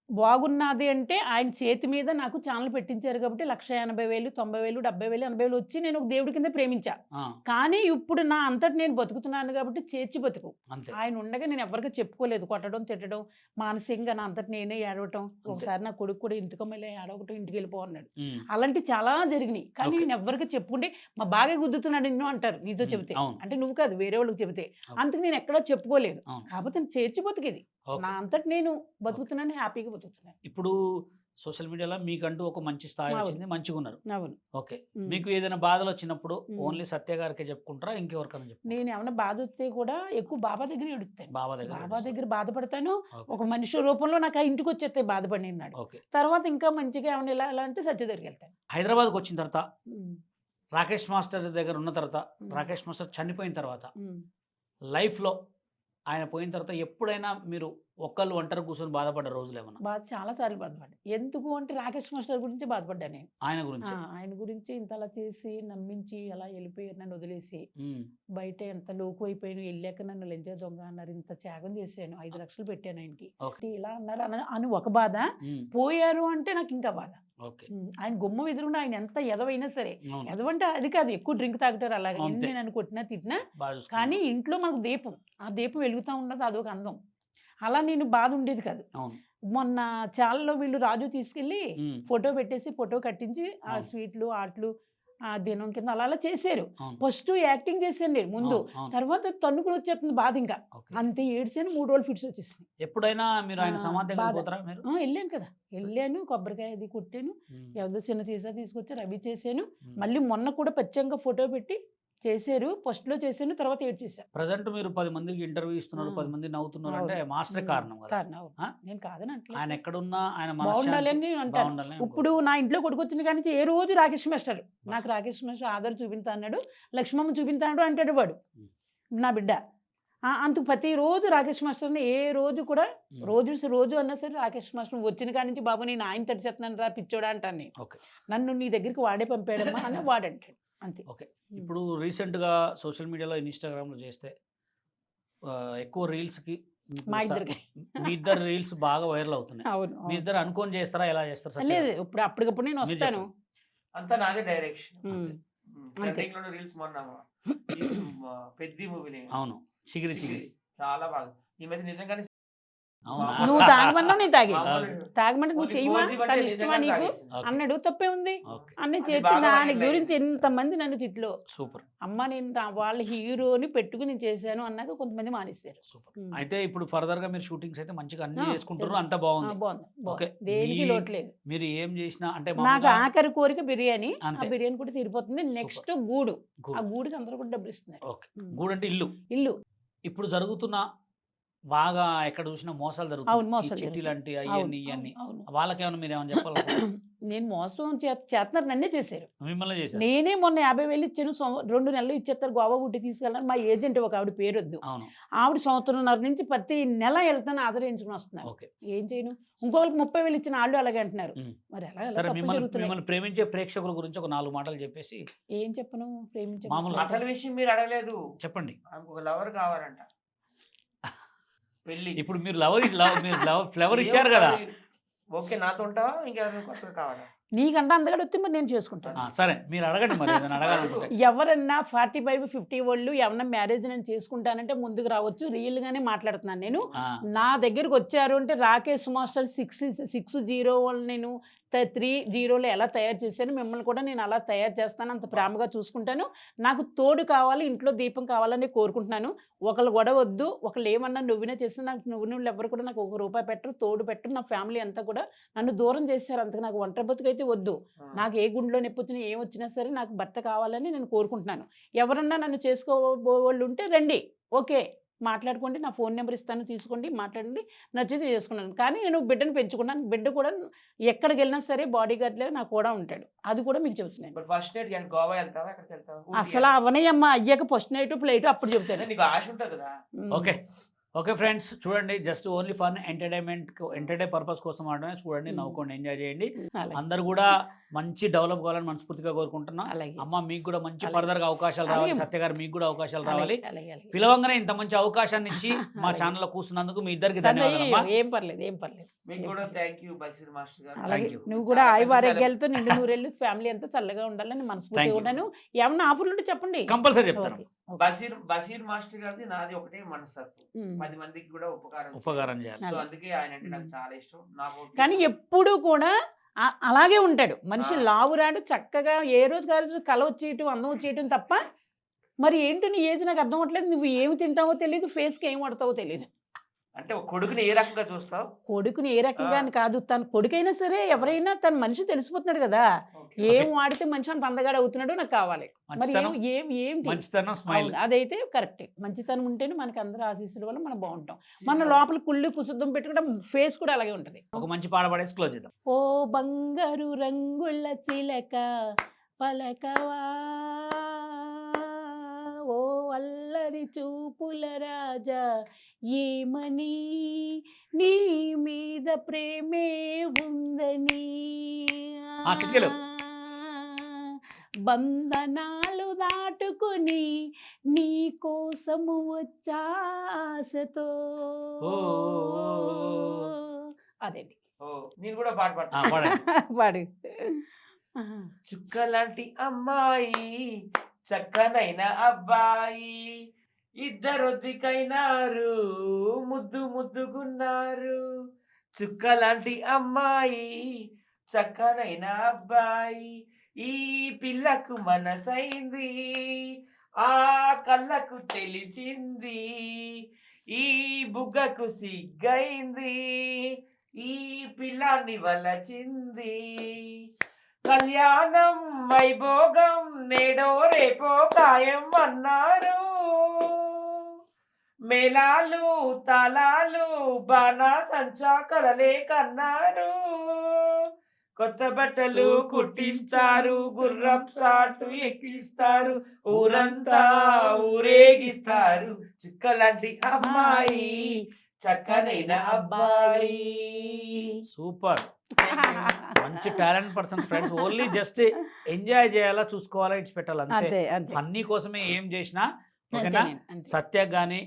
బాగున్నది అంటే ఆయన చేతి మీద నాకు ఛానల్ పెట్టించారు కాబట్టి 1,80,000 90,000 70,000 80,000 వచ్చి నేను ఒక దేవుడి కింద ప్రేమించా ఆ, కానీ ఇప్పుడు నా అంతటి నేను బతుకుతున్నాను కాబట్టి చేర్చి బతుకు అంతే. ఆయన ఉండగా నేను ఎవరికి చెప్పుకోలేదు కొట్టడం తిట్టడం మానసికంగా నా అంతటి నేనే ఏడవటం ఒకసారి నా కొడుకు కూడా ఇంటికి మళ్ళీ ఏడవటం ఇంటికి వెళ్ళిపోన్నాడు ఉమ్, అలాంటి చాలా జరిగినాయి కానీ ఓకే. నేను ఎవరికి చెప్పుకుంటే మా బాగా గుద్దుతున్నాడు నిన్ను అంటారు నీతో చెబితే అవును. అంటే నువ్వు కాదు వేరే వాళ్ళకి చెబితే అవును. అందుకు నేను ఎక్కడా చెప్పుకోలేదు అవును. కాకపోతే నేను చేర్చి బతికేది ఓకే. నా అంతటి నేను బతుకుతున్నాను హ్యాపీగా బతుకుతున్నాను ఇప్పుడు సోషల్ మీడియాలో మీకంటూ ఒక మంచి స్థాయి అవును. వచ్చింది, మంచిగా ఉన్నారు. అవును ఓకే. ఉమ్. మీకు ఏదైనా బాధలు వచ్చినప్పుడు ఉమ్. ఓన్లీ సత్య గారికే చెప్పుకుంటారా, ఇంకెవరికైనా చెప్పుకుంటారా? నేను ఏమైనా బాధ వస్తే కూడా ఎక్కువ బాబా దగ్గర ఎడుతాను బాబా దగ్గర బాబా నడుస్తారు. దగ్గర బాధపడతాను ఓకే. ఒక మనిషి రూపంలో నాకు ఆ ఇంటికి వచ్చేస్తే బాధపడినాడు ఓకే. తర్వాత ఇంకా మంచిగా ఏమైనా ఇలా అంటే సత్య దగ్గరికి వెళ్తాను హైదరాబాద్కి వచ్చిన తర్వాత ఉమ్, రాకేష్ మాస్టర్ దగ్గర ఉన్న తర్వాత ఉమ్, రాకేష్ మాస్టర్ చనిపోయిన తర్వాత ఉమ్. లైఫ్లో ఆయన పోయిన తర్వాత ఎప్పుడైనా మీరు ఒక్కళ్ళు ఒంటరి కూర్చొని బాధపడ్డ రోజులు ఏమన్నా బాధ చాలా సార్లు బాధపడ్డా ఎందుకు అంటే రాకేష్ మాస్టర్ గురించి బాధపడ్డా నేను ఆయన గురించి? ఆయన గురించి ఇంత అలా చేసి నమ్మించి అలా వెళ్ళిపోయారు నన్ను వదిలేసి ఉమ్, బయట ఎంత లోకు అయిపోయాను వెళ్ళాక నన్ను లెంజా దొంగ అన్నారు ఇంత త్యాగం చేశాను 5 లక్షలు పెట్టాను ఆయనకి ఓకే. ఇలా అన్నారు అని ఒక బాధ ఉమ్, పోయారు అంటే నాకు ఇంకా బాధ ఓకే. ఆయన గుమ్మ ఎదురుండి ఆయన ఎంత ఎదవైనా సరే అవును. ఎదవంటే అది కాదు ఎక్కువ డ్రింక్ తాగుతారు అలాగే అంతే. ఎన్ని నన్ను కొట్టినా తిట్టినా బాగా చూసుకున్నారు. కానీ ఇంట్లో మనకు దీపం ఆ దీపం వెలుగుతూ ఉండదు అదొక అందం అలా నేను బాధ ఉండేది కాదు అవును. మొన్న చాలలో వీళ్ళు రాజు తీసుకెళ్ళి ఉమ్, ఫోటో పెట్టేసి ఫోటో కట్టించి ఆ అవును. స్వీట్లు ఆటలు ఆ దినం కింద అలా అలా చేశారు అవును. ఫస్ట్ యాక్టింగ్ చేశాను నేను ముందు అవును, అవును. తర్వాత తన్నుకుని వచ్చేస్తుంది బాధ ఇంకా ఓకే. అంతే ఏడ్చాను 3 రోజులు ఫిట్స్ వచ్చేసింది ఎప్పుడైనా మీరు ఆయన ఆ, సమాధి దగ్గర బాధ. పోతారా మీరు? వెళ్ళాను కదా వెళ్ళాను కొబ్బరికాయ అది కొట్టాను ఉమ్, ఎవరిదో చిన్న సీసా తీసుకొచ్చారు అవి చేశాను ఉమ్. మళ్ళీ మొన్న కూడా ప్రత్యేకంగా ఫోటో పెట్టి చేశారు ఫస్ట్లో చేశాను తర్వాత ఏడ్ చేశాను ప్రజెంట్ మీరు 10 మందికి ఇంటర్వ్యూ ఇస్తున్నారు, ఆ. 10 మంది నవ్వుతున్నారు అవును. అంటే మాస్టరే కారణం కదా. కారణం అవును. ఆ? నేను కాదని ఆయన అంటలేదు ఎక్కడున్నా ఆయన బాగుండాలి అని నేను అంటాను బాగుండాలని ఇప్పుడు నా ఇంట్లో కొడుకొచ్చిన కానీ ఏ రోజు రాకేష్ మాస్టర్ నాకు రాకేష్ మాస్టర్ ఆధార్ చూపింతా అన్నాడు లక్ష్మమ్మ చూపింతా అన్నాడు అంటాడు వాడు ఉమ్. నా బిడ్డ అందుకు ప్రతిరోజు రాకేష్ మాస్టర్ని ఏ రోజు కూడా రోజు అన్నా సరే రాకేష్ మాస్టర్ వచ్చిన కాడి నుంచి బాబు నేను ఆయన తడిచేస్తున్నాను రా పిచ్చోడా అంటాను నేను ఓకే. నన్ను నీ దగ్గరికి వాడే పంపాడమ్మా అని వాడంటాడు అంతే ఓకే. ఇప్పుడు రీసెంట్గా సోషల్ మీడియాలో ఇన్స్టాగ్రామ్లో చేస్తే ఎక్కువ రీల్స్కి మా ఇద్దరికి మీ ఇద్దరు రీల్స్ బాగా వైరల్ అవుతున్నాయి. అవును మీ ఇద్దరు అనుకోని చేస్తారా, ఎలా చేస్తారు సత్య లేదు గారు? ఇప్పుడు అప్పటికప్పుడు నేను మీరు వస్తాను చెప్పండి. అంతా నాదే డైరెక్షన్. ఉమ్. ట్రెండింగ్ లో రీల్స్ మొన్న పెద్ద మూవీని అవును, చిగిరి చిగిరి. చాలా బాగా ఈ మధ్య నిజంగానే అవునా? నువ్వు తాగమన్నా నేను తాగి మామూలు తాగమంటే నువ్వు ఓన్లీ చెయ్యమా 4G బట్టే తన ఇష్టమా నిజంగానే నీకు తాగేసింది. ఓకే. అన్నాడు తప్పే ఉంది ఓకే. అన్నీ అది చేసి బాగా దాని viral గురించి ఎంతమంది నన్ను తిట్లు సూపర్ అమ్మ నేను వాళ్ళ హీరోని పెట్టుకుని నేను చేశాను అన్నాక కొంతమంది మానేశారు సూపర్. ఉమ్. అయితే ఇప్పుడు ఫర్దర్ గా మీరు షూటింగ్స్ అయితే మంచిగా అన్ని ఆ, చేసుకుంటారు, లేదు. అంత బాగుంది. బాగుంది ఓకే. దేనికి మీ- లోటు లేదు మీరు ఏం చేసినా అంటే నాకు మామూలుగా ఆఖరి కోరిక బిర్యానీ ఆ అంతే. బిర్యానీ కూడా తీరిపోతుంది నెక్స్ట్ గూడు గూడు. ఆ గూడుకి అందరూ కూడా డబ్బులు ఇస్తున్నారు ఓకే. గూడు అంటే ఇల్లు. ఇల్లు ఇప్పుడు జరుగుతున్న బాగా ఎక్కడ చూసినా మోసాలు అవును, జరుగుతాయి, మోసాలు చిట్టి జరుగుతాయి. లాంటి అవును, అవన్నీ ఇవన్నీ. అవును. వాళ్ళకేమైనా మీరు ఏమైనా చెప్పాలి? నేను మోసం చేస్తున్నారు నన్నే చేశారు మిమ్మల్ని చేశారు. నేనే మొన్న 50,000 ఇచ్చాను 2 నెలలు ఇచ్చేస్తారు గోవా గుట్టి తీసుకెళ్ళాను మా ఏజెంట్ ఒక ఆవిడ పేరు వద్దు అవును. ఆవిడ 1.5 నుంచి ప్రతి నెల వెళ్తాను ఆదరించుకుని వస్తున్నాను ఓకే. ఏం చేయను ఇంకొకరికి 30,000 ఇచ్చిన వాళ్ళు అలాగే అంటున్నారు ఉమ్. మరి ఎలా సరే, తప్పులు మిమ్మల్ని జరుగుతున్నాయి మిమ్మల్ని ప్రేమించే ప్రేక్షకుల గురించి ఒక 4 మాటలు చెప్పేసి ఏం చెప్పను ప్రేమించే మామూలు అసలు విషయం మీరు అడగలేదు. చెప్పండి. ఆమెకు ఒక లవర్ కావాలంట పెళ్లి. ఇప్పుడు మీరు ఫ్లవర్ ఇచ్చారు కదా. ఓకే నాతో ఉంటావా ఇంకెవరైనా కొత్తగా కావాలా? నీకంటే అందగడ వస్తే మరి నేను చేసుకుంటాను సరే, మీరు అడగండి మరి ఏదైనా అడగాలనుకుంటే. ఎవరన్నా 45, 50 వాళ్ళు ఏమన్నా మ్యారేజ్ నేను చేసుకుంటానంటే ముందుకు రావచ్చు రియల్గానే మాట్లాడుతున్నాను నేను ఆ, నా దగ్గరికి వచ్చారు అంటే రాకేష్ మాస్టర్ 601 నేను 30లో ఎలా తయారు చేశాను మిమ్మల్ని కూడా నేను అలా తయారు చేస్తాను అంత ప్రేమగా చూసుకుంటాను నాకు తోడు కావాలి ఇంట్లో దీపం కావాలని కోరుకుంటున్నాను ఒకళ్ళు గొడవ వద్దు ఒకళ్ళు ఏమన్నా నువ్వునే చేసినా నాకు నువ్వు ఎవరు కూడా నాకు ₹1 పెట్టరు తోడు పెట్టరు నా ఫ్యామిలీ అంతా కూడా నన్ను దూరం చేశారు అంతకు నాకు ఒంటరి బతుకైతే వద్దు నాకు ఏ గుండెలో నొప్పి వచ్చినా ఏం వచ్చినా సరే నాకు భర్త కావాలని నేను కోరుకుంటున్నాను ఎవరన్నా నన్ను చేసుకోబోళ్ళు ఉంటే రండి ఓకే మాట్లాడుకోండి, నా ఫోన్ నెంబర్ ఇస్తాను, తీసుకోండి, మాట్లాడండి, నచ్చితే చేసుకున్నాను. కానీ నేను బిడ్డను పెంచుకున్నాను. బిడ్డ కూడా ఎక్కడికి వెళ్ళినా సరే బాడీ గార్డ్లే నాకు కూడా ఉంటాడు. అది కూడా మీకు చెబుతున్నాను. ఇప్పుడు ఫస్ట్ నైట్ కానీ గోవా వెళ్తావా, ఎక్కడికి వెళ్తావా? ఊటీ అసలు అవనయ్యమ్మ అయ్యాక ఫస్ట్ నైట్ ప్లేట్ అప్పుడు అంటే చెబుతాడు. నీకు ఆశ ఉంటుంది కదా. ఓకే ఓకే ఫ్రెండ్స్, చూడండి just only fun entertain purpose కోసం మాత్రమే చూడండి, నవ్వుకోండి, ఎంజాయ్ చేయండి. అలాగే అందరు కూడా మంచి డెవలప్ కావాలని మనస్ఫూర్తిగా కోరుకుంటున్నా. అలాగే అమ్మ మీకు కూడా మంచి అలాగే. ఫర్దర్ గా అవకాశాలు రావాలి, అలాగే. సత్య గారు మీకు కూడా అవకాశాలు రావాలి. అలాగే అలాగే పిలవంగానే ఇంత మంచి అవకాశాన్ని ఇచ్చి మా అలాగే. ఛానల్ లో కూర్చున్నందుకు మీ ఇద్దరికి సరే, ధన్యవాదాలు. ఏం పర్లేదు, ఏం పర్లేదు. మీకు కూడా థ్యాంక్ యూ బషీర్ మాస్టర్ గారు. అలాగే you. నువ్వు కూడా చాలా ఆయువు పెద్ద ఆరోగ్యాలతో నిండు నూరేళ్ళు ఫ్యామిలీ అంతా చల్లగా ఉండాలని మనస్ఫూర్తిగా Thank you. ఉన్నాను. ఏమన్నా ఆఫర్లు ఉంటే చెప్పండి. కంపల్సరీ చెప్తాను. Okay, okay. బషీర్ మాస్టర్ గారిది నాది ఒకటే మనస్తత్వం, ఉమ్. 10 మందికి కూడా ఉపకారం ఉపకారం చేయాలి. సో అలాగే. అందుకే ఆయన అంటే నాకు చాలా ఇష్టం. నాకు కానీ ఎప్పుడూ కూడా అలాగే ఉంటాడు మనిషి. ఆ. లావురాడు, చక్కగా ఏ రోజు కాదు కళ వచ్చేయటం, అందం వచ్చేయటం తప్ప మరి ఏంటి నీ ఏజ్ నాకు అర్థం అవ్వట్లేదు. నువ్వు ఏమి తింటావో తెలియదు, ఫేస్కి ఏం వాడతావో తెలియదు. అంటే ఒక కొడుకుని ఏ రకంగా చూస్తావు? కొడుకుని ఏ రకంగా అని కాదు, తన కొడుకైనా సరే ఎవరైనా తన మనిషి తెలిసిపోతున్నాడు కదా. Okay. ఏం వాడితే మనిషి అంత అందగాడు అవుతున్నాడో నాకు కావాలి. మరి ఏం మంచితనం, ఏం ఏంటి మంచితనం, స్మైల్. అవును, అదైతే కరెక్టే. మంచితనం ఉంటేనే మనకి అందరూ ఆశీస్సుల వల్ల మనం బాగుంటాం. మన లోపల కుళ్ళు కుసుద్దం పెట్టుకుంటే ఫేస్ కూడా అలాగే ఉంటది. ఒక మంచి పాట పాడేసి క్లోజ్ చేద్దాం. ఓ బంగారు రంగుల చిలక పలకవా, ఓ అల్లరి చూపుల రాజా ఏమని, నీ మీద ప్రేమే ఉందని, చిటికెలు. బంధనాలు దాటుకుని నీ కోసము వచ్చాసతో. ఓ. అదేంటి ఓ, నేను కూడా పాట ఆ, పాడతాను. పాడండి. వాడు చుక్కలాంటి అమ్మాయి, చక్కనైన అబ్బాయి, ఇద్దరొద్దికైనారు, ముద్దు ముద్దుగున్నారు. చుక్కలాంటి అమ్మాయి, చక్కనైన అబ్బాయి, ఈ పిల్లకు మనసైంది, ఆ కళ్ళకు తెలిసింది, ఈ బుగ్గకు సిగ్గైంది, ఈ పిల్లాన్ని వలచింది. కళ్యాణం వైభోగం నేడో రేపో ఖాయం అన్నారు. మేళాలు తాళాలు బాణా సంచా కలలే కన్నారు. కొత్త బట్టలు కుట్టిస్తారు, గుర్రం సాటు ఎక్కిస్తారు, ఊరంతా ఊరేగిస్తారు. చుక్కలాంటి అమ్మాయి, చక్కనైన అబ్బాయి. సూపర్, మంచి talent persons friends. Only just enjoy చేయాలా, చూసుకోవాలా, ఇచ్చి పెట్టాలి అంతే. అంతే అంతే ఫన్నీ కోసమే ఏం చేసినా ఓకేనా. అంతేనండి, అంతే. సత్యకు కానీ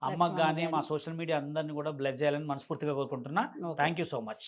అమ్మకు లక్ష్మమ్మ కానీ గాని. మా సోషల్ మీడియా అందరినీ కూడా బ్లెస్ చేయాలని మనస్ఫూర్తిగా కోరుకుంటున్నా. Okay. Thank you so much.